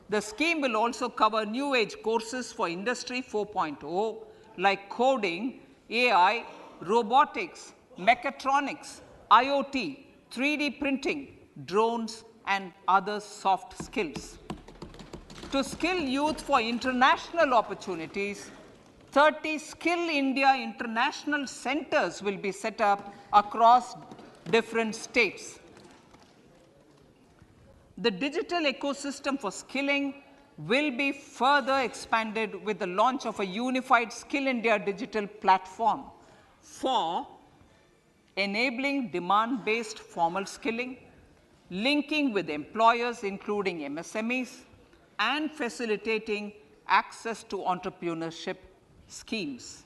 The scheme will also cover new age courses for Industry 4.0 like coding, AI, robotics, mechatronics, IoT, 3D printing, drones, and other soft skills. To skill youth for international opportunities, 30 Skill India International Centers will be set up across different states. The digital ecosystem for skilling will be further expanded with the launch of a unified Skill India digital platform for enabling demand-based formal skilling, linking with employers including MSMEs, and facilitating access to entrepreneurship schemes.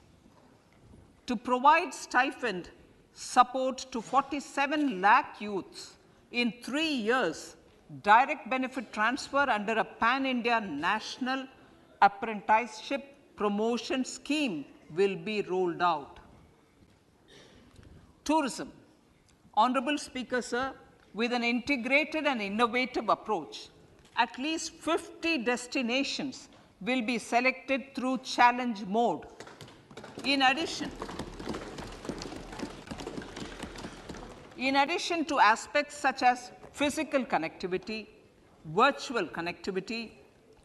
To provide stipend support to 47 lakh youths in 3 years, direct benefit transfer under a pan-India national apprenticeship promotion scheme will be rolled out. Tourism. Honorable Speaker, sir, with an integrated and innovative approach, at least 50 destinations will be selected through challenge mode. In addition to aspects such as physical connectivity, virtual connectivity,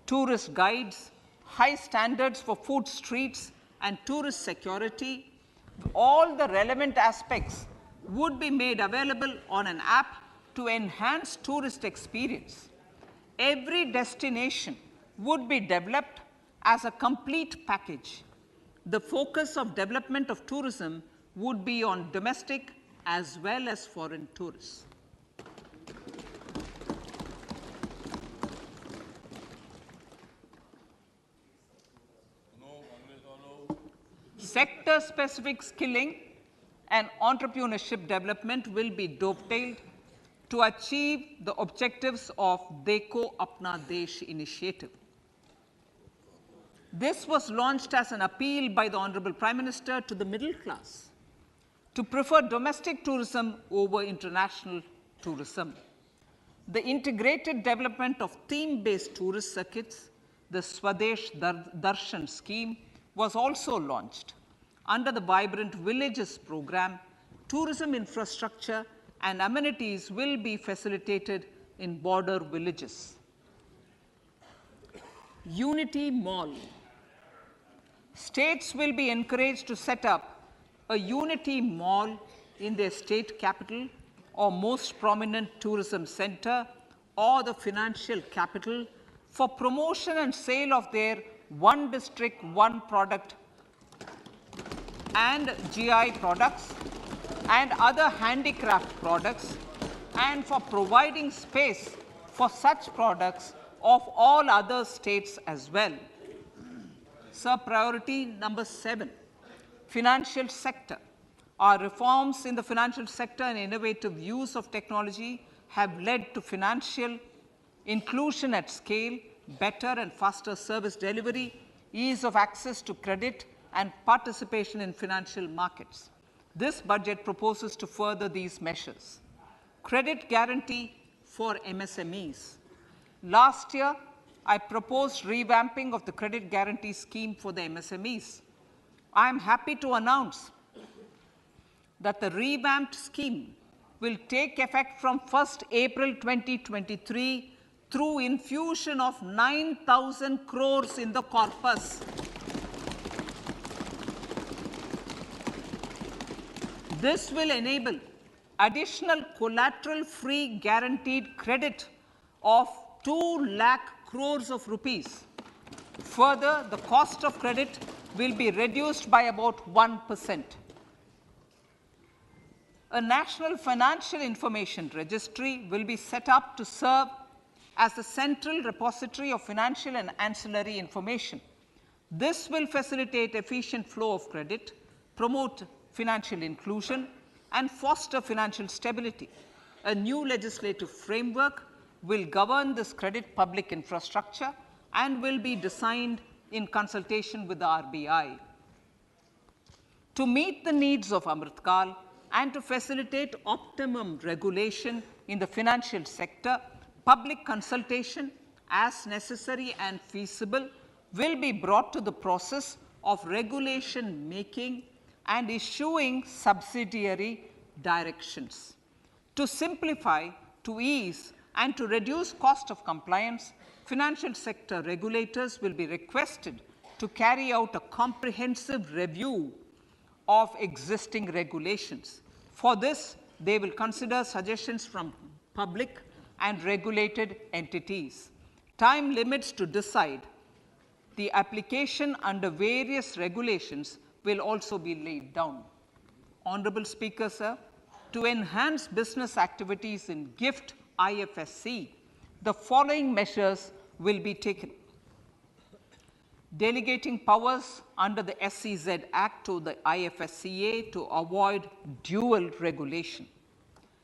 tourist guides, high standards for food streets, and tourist security, all the relevant aspects would be made available on an app to enhance tourist experience. Every destination would be developed as a complete package. The focus of development of tourism would be on domestic as well as foreign tourists. Sector-specific skilling and entrepreneurship development will be dovetailed to achieve the objectives of Dekho Apna Desh initiative. This was launched as an appeal by the Honorable Prime Minister to the middle class to prefer domestic tourism over international tourism. The integrated development of theme-based tourist circuits, the Swadesh Darshan scheme, was also launched. Under the Vibrant Villages program, tourism infrastructure and amenities will be facilitated in border villages. Unity Mall. States will be encouraged to set up a Unity Mall in their state capital or most prominent tourism center or the financial capital for promotion and sale of their one district, one product and GI products and other handicraft products, and for providing space for such products of all other states as well. Sir, priority number 7, financial sector. Our reforms in the financial sector and innovative use of technology have led to financial inclusion at scale, better and faster service delivery, ease of access to credit, and participation in financial markets. This budget proposes to further these measures. Credit guarantee for MSMEs. Last year, I proposed revamping of the credit guarantee scheme for the MSMEs. I am happy to announce that the revamped scheme will take effect from 1st April 2023 through infusion of 9,000 crores in the corpus. This will enable additional collateral-free guaranteed credit of 2 lakh crores of rupees. Further, the cost of credit will be reduced by about 1%. A National Financial Information Registry will be set up to serve as the central repository of financial and ancillary information. This will facilitate efficient flow of credit, promote financial inclusion, and foster financial stability. A new legislative framework will govern this credit public infrastructure and will be designed in consultation with the RBI. To meet the needs of Amrit Kal and to facilitate optimum regulation in the financial sector, public consultation, as necessary and feasible, will be brought to the process of regulation making and issuing subsidiary directions. To simplify, to ease, and to reduce cost of compliance, financial sector regulators will be requested to carry out a comprehensive review of existing regulations. For this, they will consider suggestions from public and regulated entities. Time limits to decide the application under various regulations will also be laid down. Honorable Speaker, sir, to enhance business activities in GIFT IFSC, the following measures will be taken. Delegating powers under the SEZ Act to the IFSCA to avoid dual regulation.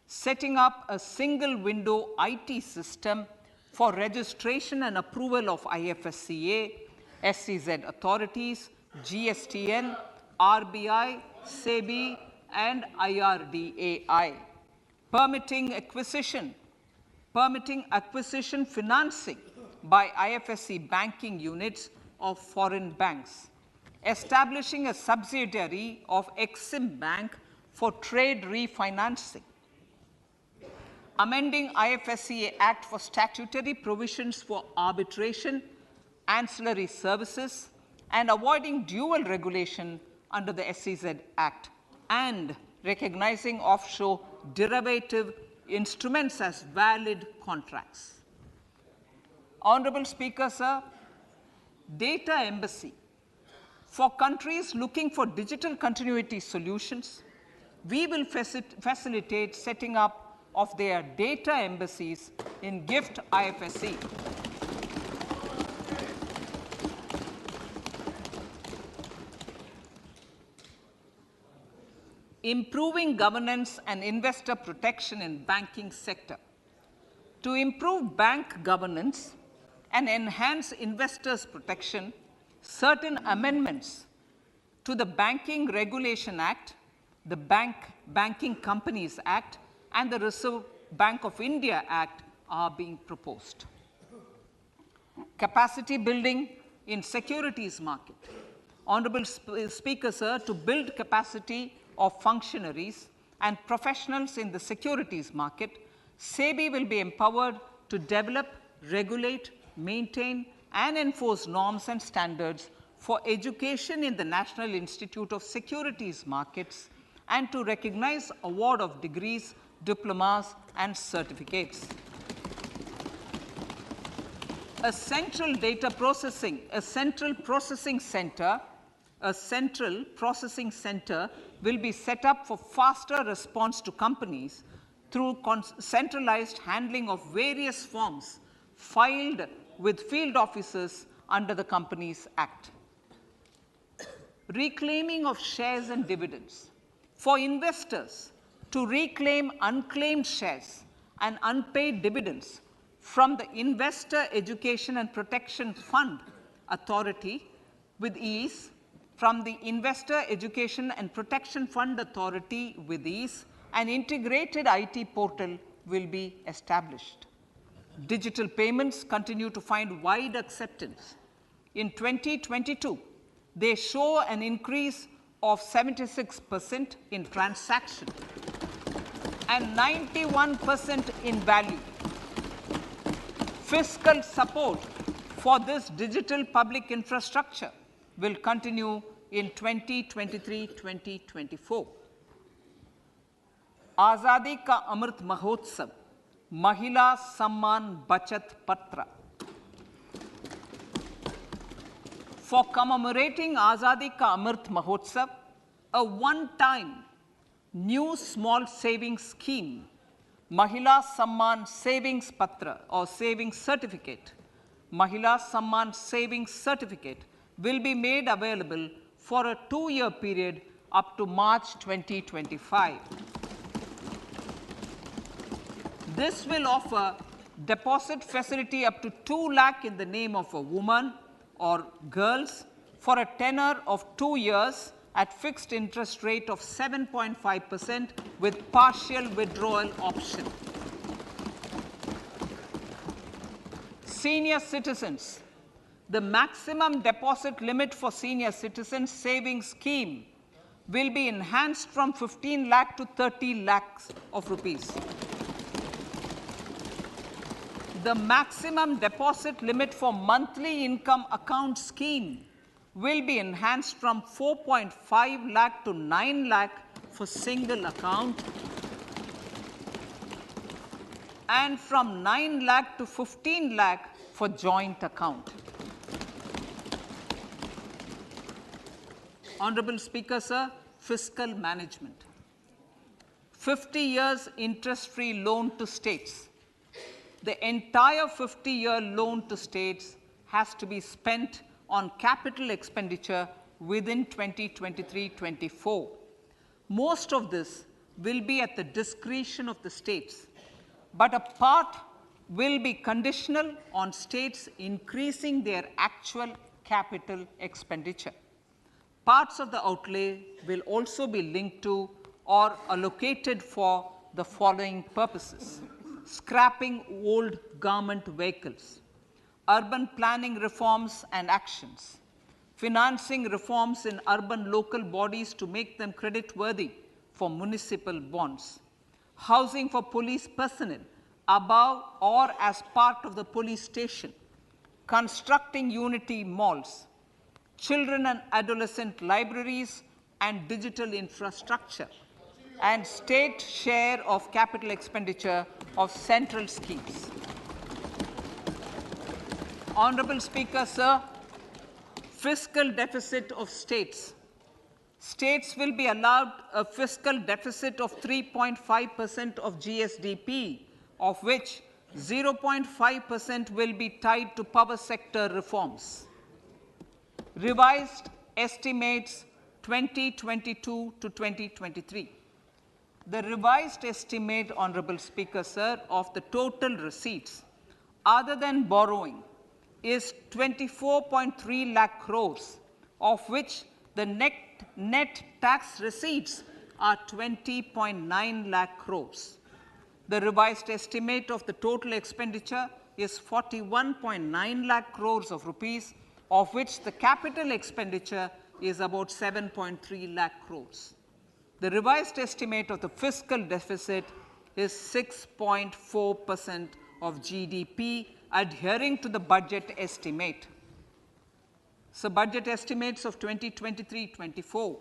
Setting up a single window IT system for registration and approval of IFSCA, SEZ authorities, GSTN, RBI, SEBI, and IRDAI. Permitting acquisition financing by IFSC banking units of foreign banks. Establishing a subsidiary of Exim Bank for trade refinancing. Amending IFSCA Act for statutory provisions for arbitration, ancillary services, and avoiding dual regulation under the SEZ Act, and recognizing offshore derivative instruments as valid contracts. Honorable Speaker, sir, data embassy. For countries looking for digital continuity solutions, we will facilitate setting up of their data embassies in GIFT IFSC. Improving governance and investor protection in banking sector. To improve bank governance and enhance investors' protection, certain amendments to the Banking Regulation Act, the Banking Companies Act, and the Reserve Bank of India Act are being proposed. Capacity building in securities market. Honorable Speaker, sir, to build capacity of functionaries and professionals in the securities market, SEBI will be empowered to develop, regulate, maintain, and enforce norms and standards for education in the National Institute of Securities Markets and to recognize award of degrees, diplomas, and certificates. A central processing center will be set up for faster response to companies through centralized handling of various forms filed with field officers under the Companies Act. Reclaiming of shares and dividends. For investors to reclaim unclaimed shares and unpaid dividends from the Investor Education and Protection Fund Authority with ease, from the Investor Education and Protection Fund Authority with ease, an integrated IT portal will be established. Digital payments continue to find wide acceptance. In 2022, they show an increase of 76% in transaction and 91% in value. Fiscal support for this digital public infrastructure will continue in 2023-2024. Azadi Ka Amrit Mahotsav, Mahila Samman Bachat Patra. For commemorating Azadi Ka Amrit Mahotsav, a one-time new small savings scheme, Mahila Samman Savings Patra or Savings Certificate, Mahila Samman Savings Certificate will be made available for a 2-year period up to March 2025. This will offer deposit facility up to 2 lakh in the name of a woman or girls for a tenure of 2 years at fixed interest rate of 7.5% with partial withdrawal option. Senior citizens. The maximum deposit limit for senior citizens savings scheme will be enhanced from 15 lakh to 30 lakhs of rupees. The maximum deposit limit for monthly income account scheme will be enhanced from 4.5 lakh to 9 lakh for single account and from 9 lakh to 15 lakh for joint account. Honorable Speaker, sir, fiscal management. 50 years interest-free loan to states. The entire 50-year loan to states has to be spent on capital expenditure within 2023-24. Most of this will be at the discretion of the states, but a part will be conditional on states increasing their actual capital expenditure. Parts of the outlay will also be linked to or allocated for the following purposes: scrapping old government vehicles, urban planning reforms and actions, financing reforms in urban local bodies to make them creditworthy for municipal bonds, housing for police personnel above or as part of the police station, constructing unity malls, children and adolescent libraries and digital infrastructure, and state share of capital expenditure of central schemes. Honorable Speaker, sir, fiscal deficit of states. States will be allowed a fiscal deficit of 3.5% of GSDP, of which 0.5% will be tied to power sector reforms. Revised estimates 2022 to 2023. The revised estimate, Honorable Speaker, sir, of the total receipts other than borrowing is 24.3 lakh crores, of which the net tax receipts are 20.9 lakh crores. The revised estimate of the total expenditure is 41.9 lakh crores of rupees, of which the capital expenditure is about 7.3 lakh crores. The revised estimate of the fiscal deficit is 6.4% of GDP, adhering to the budget estimate. So, budget estimates of 2023-24.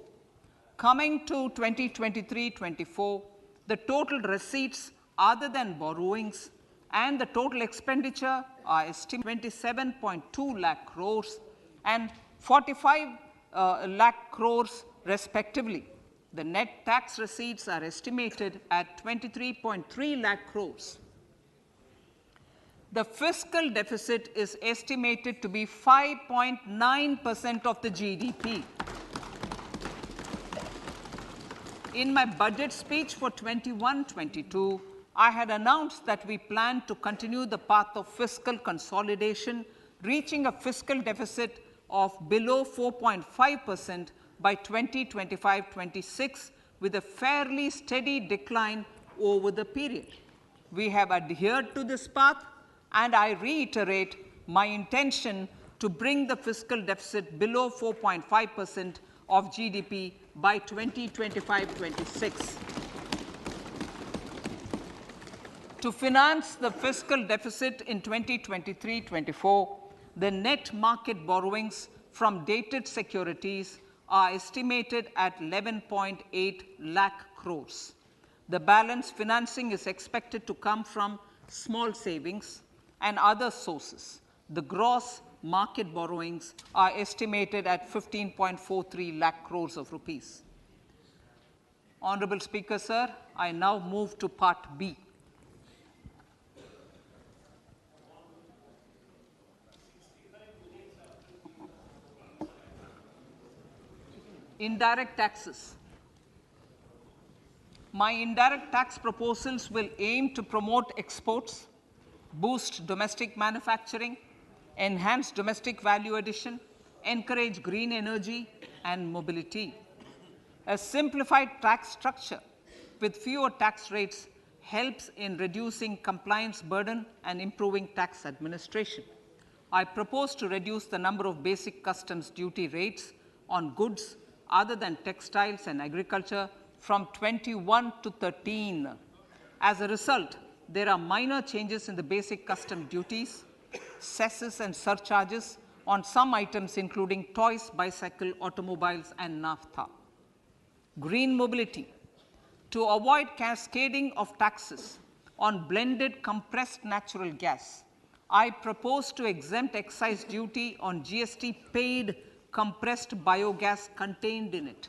Coming to 2023-24, the total receipts other than borrowings and the total expenditure are estimated 27.2 lakh crores and 45 lakh crores respectively. The net tax receipts are estimated at 23.3 lakh crores. The fiscal deficit is estimated to be 5.9% of the GDP. In my budget speech for 21-22, I had announced that we plan to continue the path of fiscal consolidation, reaching a fiscal deficit of below 4.5% by 2025-26, with a fairly steady decline over the period. We have adhered to this path, and I reiterate my intention to bring the fiscal deficit below 4.5% of GDP by 2025-26. To finance the fiscal deficit in 2023-24, the net market borrowings from dated securities are estimated at 11.8 lakh crores. The balance financing is expected to come from small savings and other sources. The gross market borrowings are estimated at 15.43 lakh crores of rupees. Honorable Speaker, sir, I now move to Part B. Indirect taxes. My indirect tax proposals will aim to promote exports, boost domestic manufacturing, enhance domestic value addition, encourage green energy and mobility. A simplified tax structure with fewer tax rates helps in reducing compliance burden and improving tax administration. I propose to reduce the number of basic customs duty rates on goods other than textiles and agriculture from 21 to 13. As a result, there are minor changes in the basic custom duties, cesses and surcharges on some items including toys, bicycle, automobiles and naphtha. Green mobility. To avoid cascading of taxes on blended compressed natural gas, I propose to exempt excise duty on GST paid compressed biogas contained in it.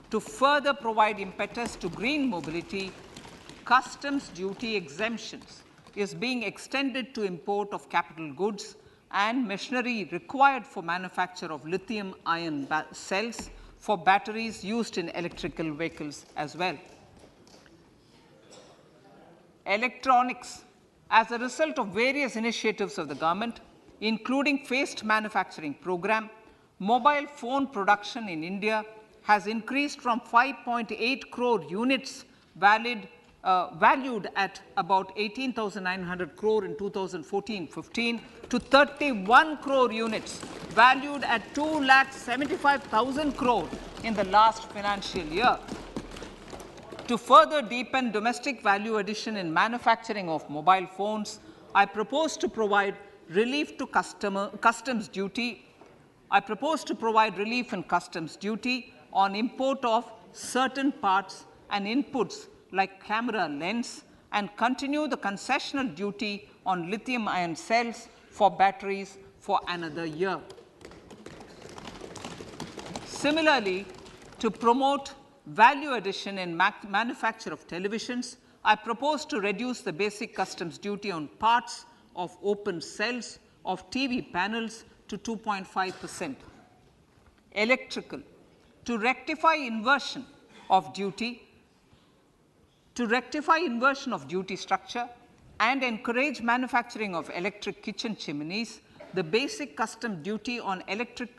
To further provide impetus to green mobility, customs duty exemptions is being extended to import of capital goods and machinery required for manufacture of lithium-ion cells for batteries used in electrical vehicles as well. Electronics. As a result of various initiatives of the government, including phased manufacturing program, mobile phone production in India has increased from 5.8 crore units valued at about 18,900 crore in 2014-15 to 31 crore units valued at 2,75,000 crore in the last financial year. To further deepen domestic value addition in manufacturing of mobile phones, I propose to provide relief to customs duty. I propose to provide relief in customs duty on import of certain parts and inputs like camera lens and continue the concessional duty on lithium-ion cells for batteries for another year. Similarly, to promote value addition in manufacture of televisions, I propose to reduce the basic customs duty on parts of open cells of TV panels to 2.5%. Electrical. To rectify inversion of duty structure and encourage manufacturing of electric kitchen chimneys, the basic custom duty on electric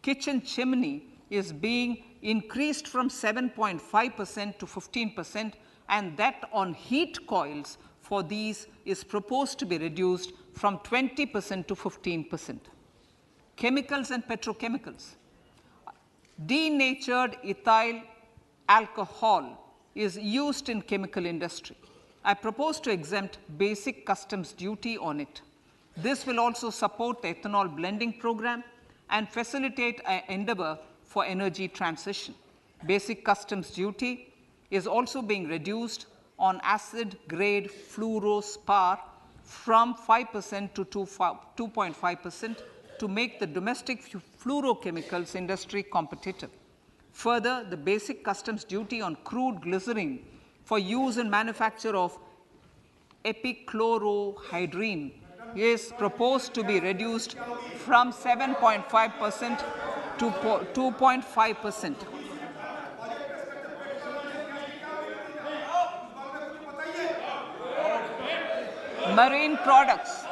kitchen chimney is being increased from 7.5% to 15%, and that on heat coils for these is proposed to be reduced from 20% to 15%. Chemicals and petrochemicals. Denatured ethyl alcohol is used in chemical industry. I propose to exempt basic customs duty on it. This will also support the ethanol blending program and facilitate an endeavor for energy transition. Basic customs duty is also being reduced on acid-grade fluorospar from 5% to 2.5% to make the domestic fluorochemicals industry competitive. Further, the basic customs duty on crude glycerine for use in manufacture of epichlorohydrin is proposed to be reduced from 7.5% to 2.5%. Marine products.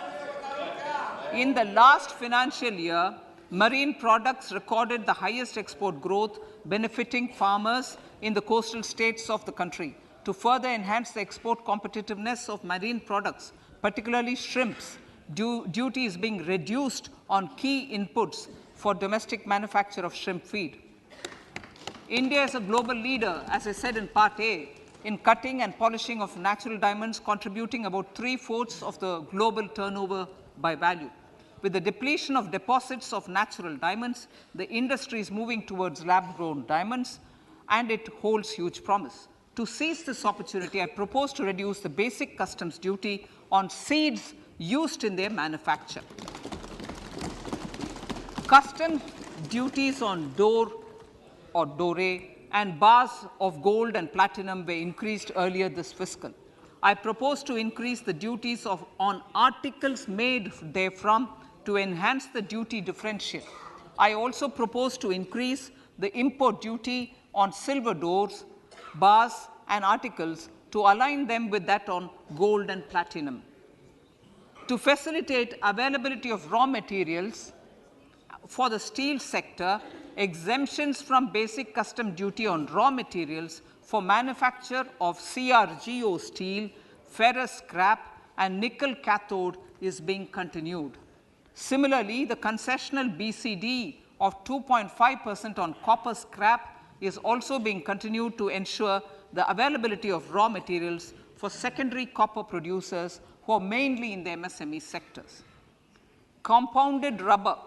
In the last financial year, marine products recorded the highest export growth, benefiting farmers in the coastal states of the country. To further enhance the export competitiveness of marine products, particularly shrimps, duty is being reduced on key inputs for domestic manufacture of shrimp feed. India is a global leader, as I said in Part A, in cutting and polishing of natural diamonds, contributing about 3/4 of the global turnover by value. With the depletion of deposits of natural diamonds, the industry is moving towards lab-grown diamonds, and it holds huge promise. To seize this opportunity, I propose to reduce the basic customs duty on seeds used in their manufacture. Customs duties on dore or dore and bars of gold and platinum were increased earlier this fiscal. I propose to increase the duties on articles made therefrom to enhance the duty differential. I also propose to increase the import duty on silver doors, bars, and articles to align them with that on gold and platinum. To facilitate availability of raw materials for the steel sector, exemptions from basic custom duty on raw materials for manufacture of CRGO steel, ferrous scrap, and nickel cathode is being continued. Similarly, the concessional BCD of 2.5% on copper scrap is also being continued to ensure the availability of raw materials for secondary copper producers who are mainly in the MSME sectors. Compounded rubber.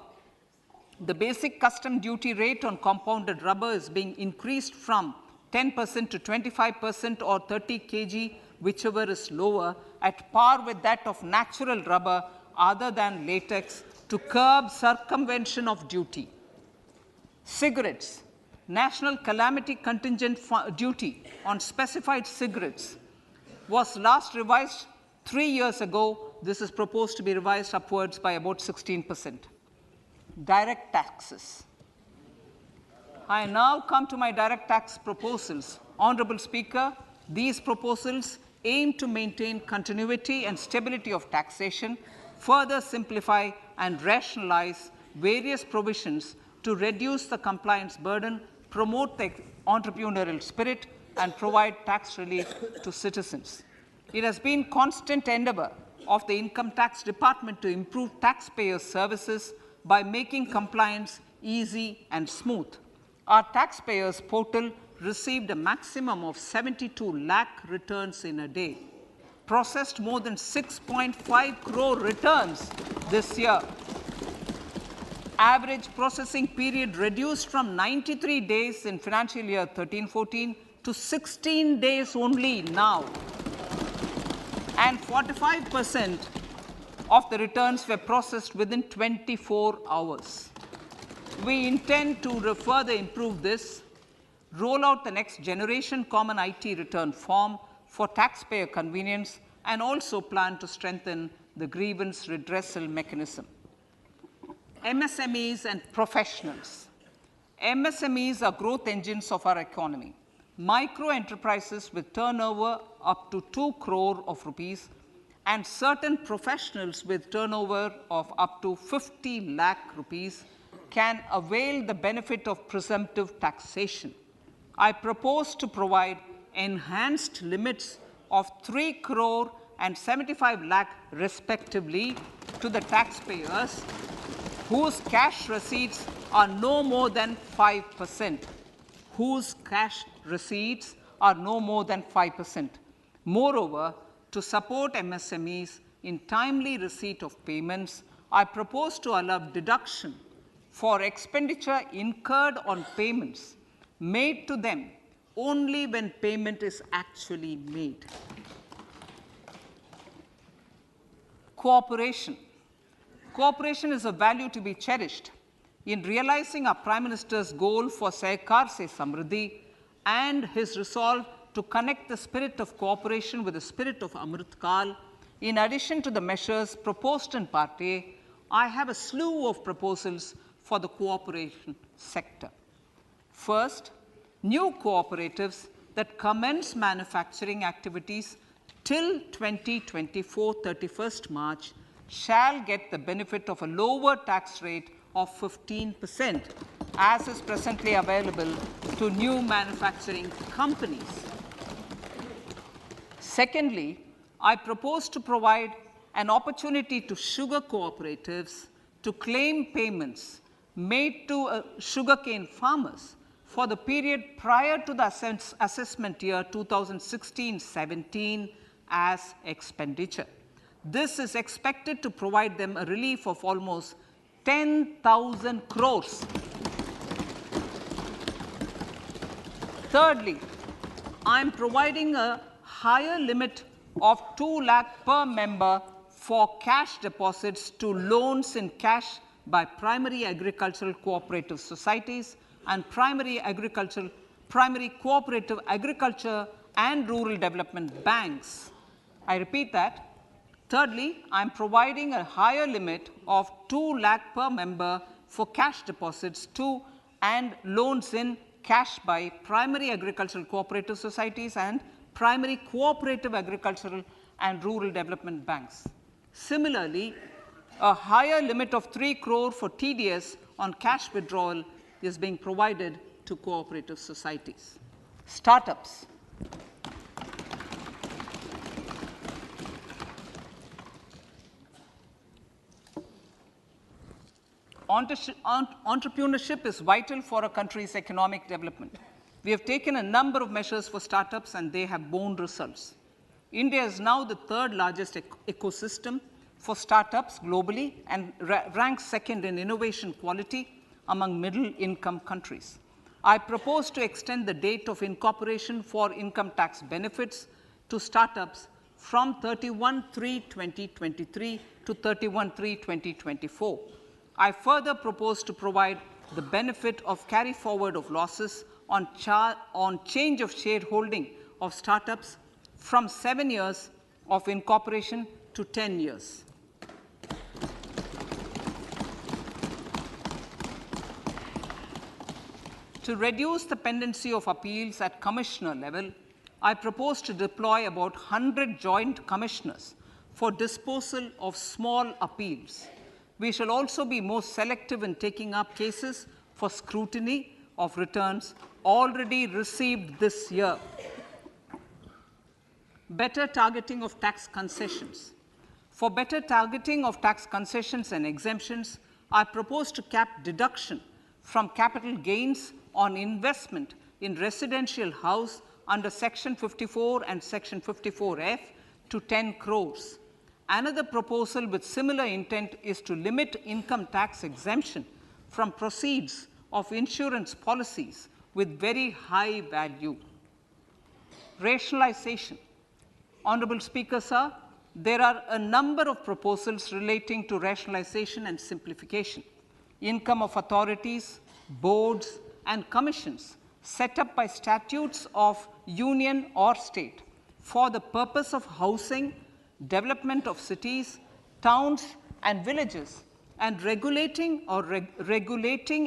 The basic custom duty rate on compounded rubber is being increased from 10% to 25% or 30 kg, whichever is lower, at par with that of natural rubber other than latex, to curb circumvention of duty. Cigarettes. National calamity contingent duty on specified cigarettes was last revised 3 years ago. This is proposed to be revised upwards by about 16%. Direct taxes. I now come to my direct tax proposals. Honorable Speaker, these proposals aim to maintain continuity and stability of taxation, further simplify and rationalize various provisions to reduce the compliance burden, promote the entrepreneurial spirit, and provide tax relief to citizens. It has been constant endeavor of the Income Tax Department to improve taxpayers' services by making compliance easy and smooth. Our taxpayers portal received a maximum of 72 lakh returns in a day, processed more than 6.5 crore returns this year. Average processing period reduced from 93 days in financial year 13-14 to 16 days only now. And 45% of the returns were processed within 24 hours. We intend to further improve this, roll out the next generation common IT return form for taxpayer convenience, and also plan to strengthen the grievance redressal mechanism. MSMEs and professionals. MSMEs are growth engines of our economy. Micro enterprises with turnover up to 2 crore of rupees and certain professionals with turnover of up to 50 lakh rupees can avail the benefit of presumptive taxation. I propose to provide enhanced limits of 3 crore and 75 lakh respectively to the taxpayers whose cash receipts are no more than 5%. Whose cash receipts are no more than 5%. Moreover, to support MSMEs in timely receipt of payments, I propose to allow deduction for expenditure incurred on payments made to them only when payment is actually made. Cooperation. Cooperation is a value to be cherished. In realizing our Prime Minister's goal for Sehkar Se Samriddhi and his resolve to connect the spirit of cooperation with the spirit of Amrit Kal, in addition to the measures proposed in Part A, I have a slew of proposals for the cooperation sector. First, new cooperatives that commence manufacturing activities till 2024, 31st March, shall get the benefit of a lower tax rate of 15%, as is presently available to new manufacturing companies. Secondly, I propose to provide an opportunity to sugar cooperatives to claim payments made to sugarcane farmers for the period prior to the assessment year 2016-17 as expenditure. This is expected to provide them a relief of almost 10,000 crores. Thirdly, I am providing a higher limit of 2 lakh per member for cash deposits to loans in cash by primary agricultural cooperative societies and primary cooperative agriculture and rural development banks. I repeat that. Thirdly, I am providing a higher limit of 2 lakh per member for cash deposits to and loans in cash by primary agricultural cooperative societies and primary cooperative agricultural and rural development banks. Similarly, a higher limit of 3 crore for TDS on cash withdrawal is being provided to cooperative societies. Startups. Entrepreneurship is vital for a country's economic development. We have taken a number of measures for startups and they have borne results. India is now the third largest ecosystem for startups globally and ranks second in innovation quality among middle-income countries. I propose to extend the date of incorporation for income tax benefits to startups from 31/3/2023 to 31/3/2024. I further propose to provide the benefit of carry forward of losses on change of shareholding of startups from 7 years of incorporation to 10 years. To reduce the pendency of appeals at commissioner level, I propose to deploy about 100 joint commissioners for disposal of small appeals. We shall also be more selective in taking up cases for scrutiny of returns already received this year. Better targeting of tax concessions. For better targeting of tax concessions and exemptions, I propose to cap deduction from capital gains on investment in residential house under Section 54 and Section 54F to 10 crores. Another proposal with similar intent is to limit income tax exemption from proceeds of insurance policies with very high value. Rationalization. Honorable Speaker, sir, there are a number of proposals relating to rationalization and simplification. Income of authorities, boards, and commissions set up by statutes of union or state for the purpose of housing, development of cities, towns, and villages, and regulating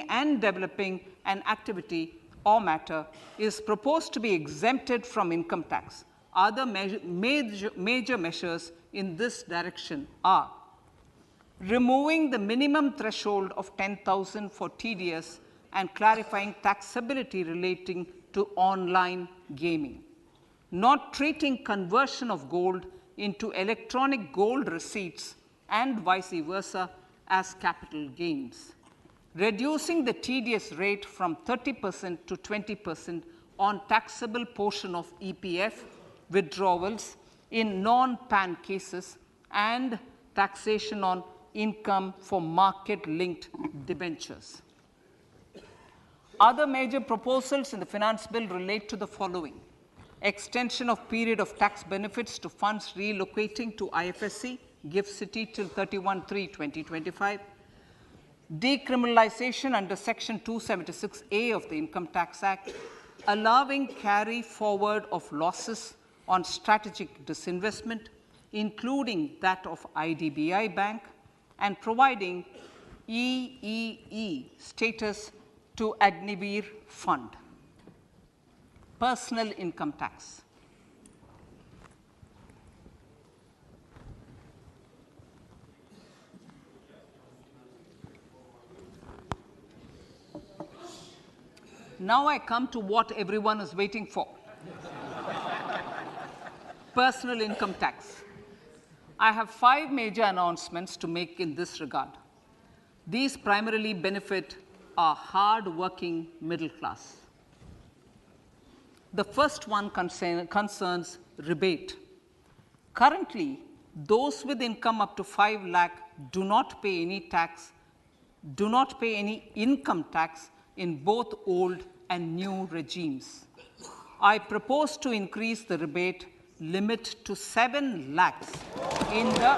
and developing an activity or matter is proposed to be exempted from income tax. Other major measures in this direction are removing the minimum threshold of 10,000 for TDS and clarifying taxability relating to online gaming. not treating conversion of gold into electronic gold receipts and vice versa as capital gains, reducing the TDS rate from 30% to 20% on taxable portion of EPF withdrawals in non-PAN cases, and taxation on income for market-linked debentures. Other major proposals in the finance bill relate to the following: extension of period of tax benefits to funds relocating to IFSC, GIFT City till 31/3/2025, decriminalization under Section 276A of the Income Tax Act, allowing carry forward of losses on strategic disinvestment, including that of IDBI Bank, and providing EEE status to Agnivir Fund. Personal income tax. Now I come to what everyone is waiting for. Personal income tax. I have 5 major announcements to make in this regard. These primarily benefit our hard-working middle class. The first one concerns rebate. Currently, those with income up to 5 lakh do not pay any income tax in both old and new regimes. I propose to increase the rebate limit to 7 lakhs in the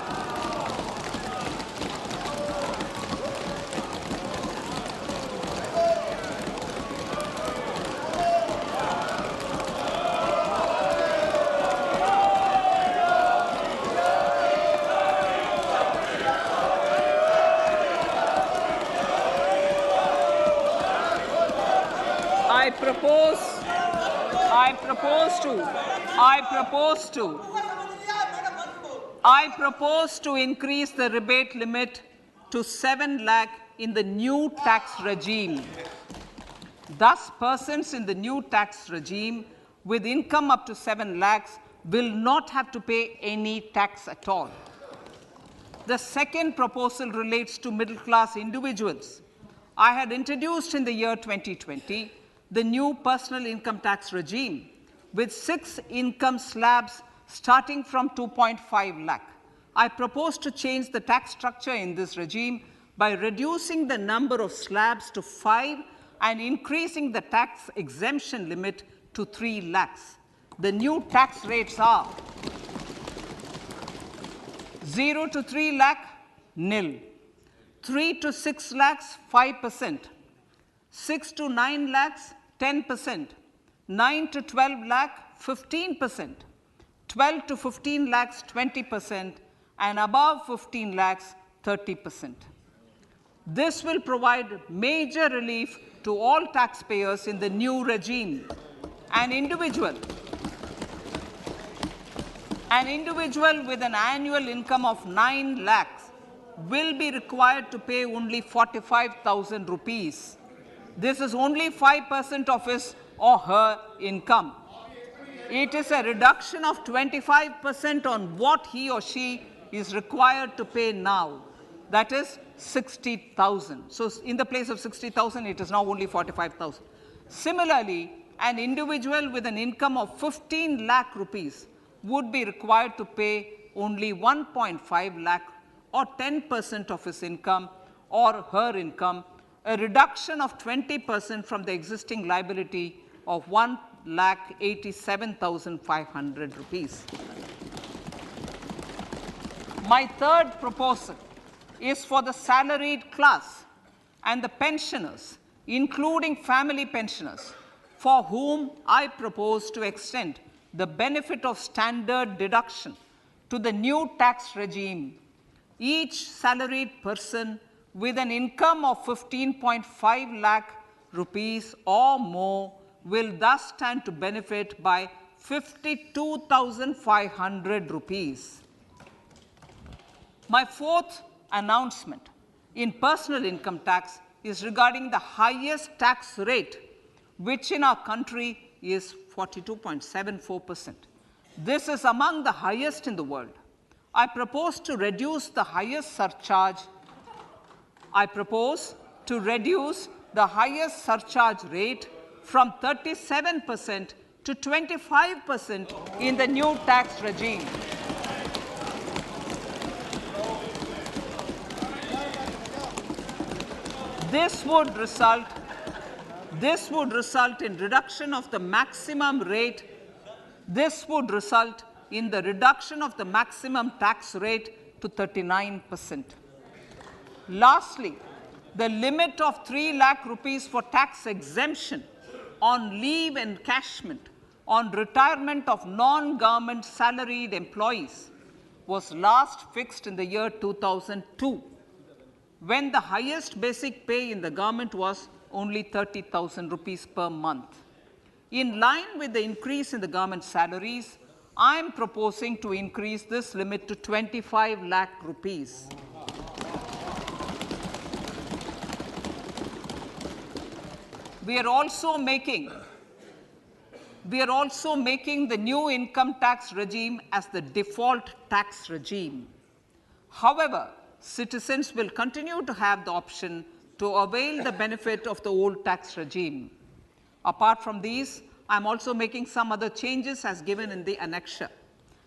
I propose to increase the rebate limit to 7 lakh in the new tax regime. Thus, persons in the new tax regime with income up to 7 lakhs will not have to pay any tax at all. The second proposal relates to middle class individuals. I had introduced in the year 2020 the new personal income tax regime with 6 income slabs starting from 2.5 lakh. I propose to change the tax structure in this regime by reducing the number of slabs to 5 and increasing the tax exemption limit to 3 lakhs. The new tax rates are 0 to 3 lakh, nil; 3 to 6 lakhs, 5%; 6 to 9 lakhs, 10%; 9 to 12 lakh, 15%; 12 to 15 lakhs, 20%; and above 15 lakhs, 30%. This will provide major relief to all taxpayers in the new regime. An individual with an annual income of 9 lakhs will be required to pay only 45,000 rupees. This is only 5% of his or her income. It is a reduction of 25% on what he or she is required to pay now. That is 60,000. So in the place of 60,000, it is now only 45,000. Similarly, an individual with an income of 15 lakh rupees would be required to pay only 1.5 lakh or 10% of his income or her income, a reduction of 20% from the existing liability of 1,87,500 rupees. My third proposal is for the salaried class and the pensioners, including family pensioners, for whom I propose to extend the benefit of standard deduction to the new tax regime. Each salaried person with an income of 15.5 lakh rupees or more will thus stand to benefit by 52,500 rupees. My fourth announcement in personal income tax is regarding the highest tax rate, which in our country is 42.74%. This is among the highest in the world. I propose to reduce the highest surcharge rate from 37% to 25% in the new tax regime. This would result in reduction of the maximum rate. This would result in the reduction of the maximum tax rate to 39%. Lastly, the limit of 3 lakh rupees for tax exemption on leave encashment on retirement of non-government salaried employees was last fixed in the year 2002, when the highest basic pay in the government was only 30,000 rupees per month. In line with the increase in the government salaries, I am proposing to increase this limit to 25 lakh rupees. We are also making the new income tax regime as the default tax regime. However, citizens will continue to have the option to avail the benefit of the old tax regime. Apart from these, I am also making some other changes as given in the annexure.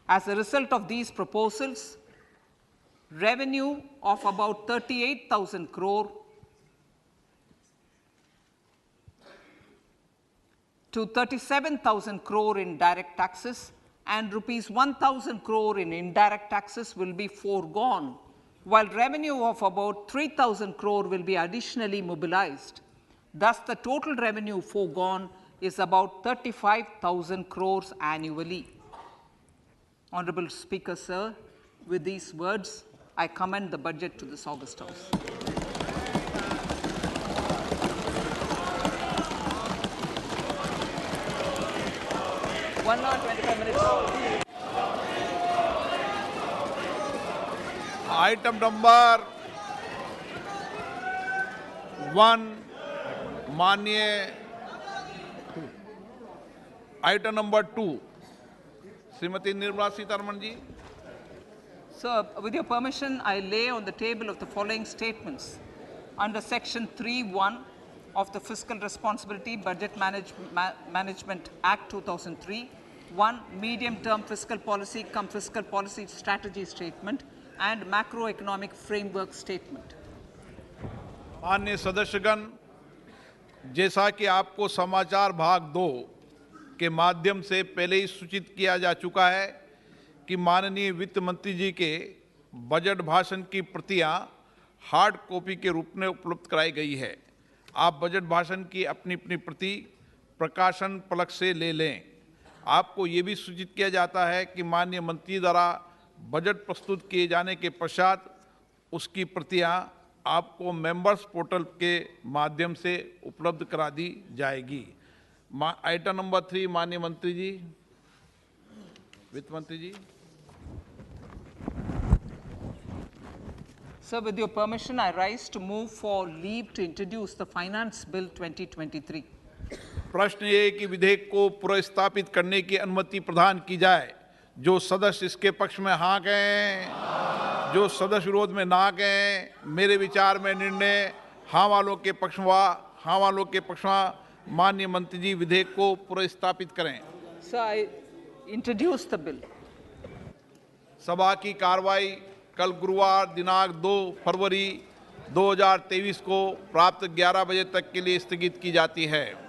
As a result of these proposals, revenue of about 38,000 crore to 37,000 crore in direct taxes and rupees 1,000 crore in indirect taxes will be foregone, while revenue of about 3,000 crore will be additionally mobilized. Thus, the total revenue foregone is about 35,000 crores annually. Honorable Speaker, sir, with these words, I commend the budget to this august House. One hour, 25 minutes. Item number 1 माननीय item number 2 Shrimati Nirmala Sitharaman ji. Sir, with your permission, I lay on the table of the following statements. Under Section 3(1) of the Fiscal Responsibility Budget Management Act 2003, 1. Medium-term fiscal policy cum fiscal policy strategy statement and macroeconomic framework statement. माननीय सदस्यगण, जैसा कि आपको समाचार भाग 2 के माध्यम से पहले ही सूचित किया जा चुका है कि माननीय वित्त मंत्री जी के बजट भाषण की प्रतियां हार्ड कॉपी के रूप में उपलब्ध कराई गई है. आप बजट भाषण की अपनी अपनी प्रति प्रकाशन पलक से ले लें. आपको ये भी सूचित किया जाता है कि माननीय मंत्री द्वारा बजट प्रस्तुत किए जाने के पश्चात उसकी प्रतियां आपको मेंबर्स पोर्टल के माध्यम से उपलब्ध करा दी जाएगी. आइटम नंबर 3 माननीय मंत्री जी, वित्त मंत्री जी. Sir, with your permission, I rise to move for leave to introduce the Finance Bill 2023. प्रश्न ये है कि विधेयक को पुनर्स्थापित करने की अनुमति प्रदान की जाए. जो सदस्य इसके पक्ष में हाँ कहें, जो सदस्य विरोध में ना कहें. मेरे विचार में निर्णय हाँ वालों के पक्ष में. माननीय मंत्री जी विधेयक को पुनर्स्थापित करें. Sir, I introduce the bill. सभा की कार्रवाई कल गुरुवार दिनांक 2 फरवरी 2023 को प्राप्त 11 बजे तक के लिए स्थगित की जाती है.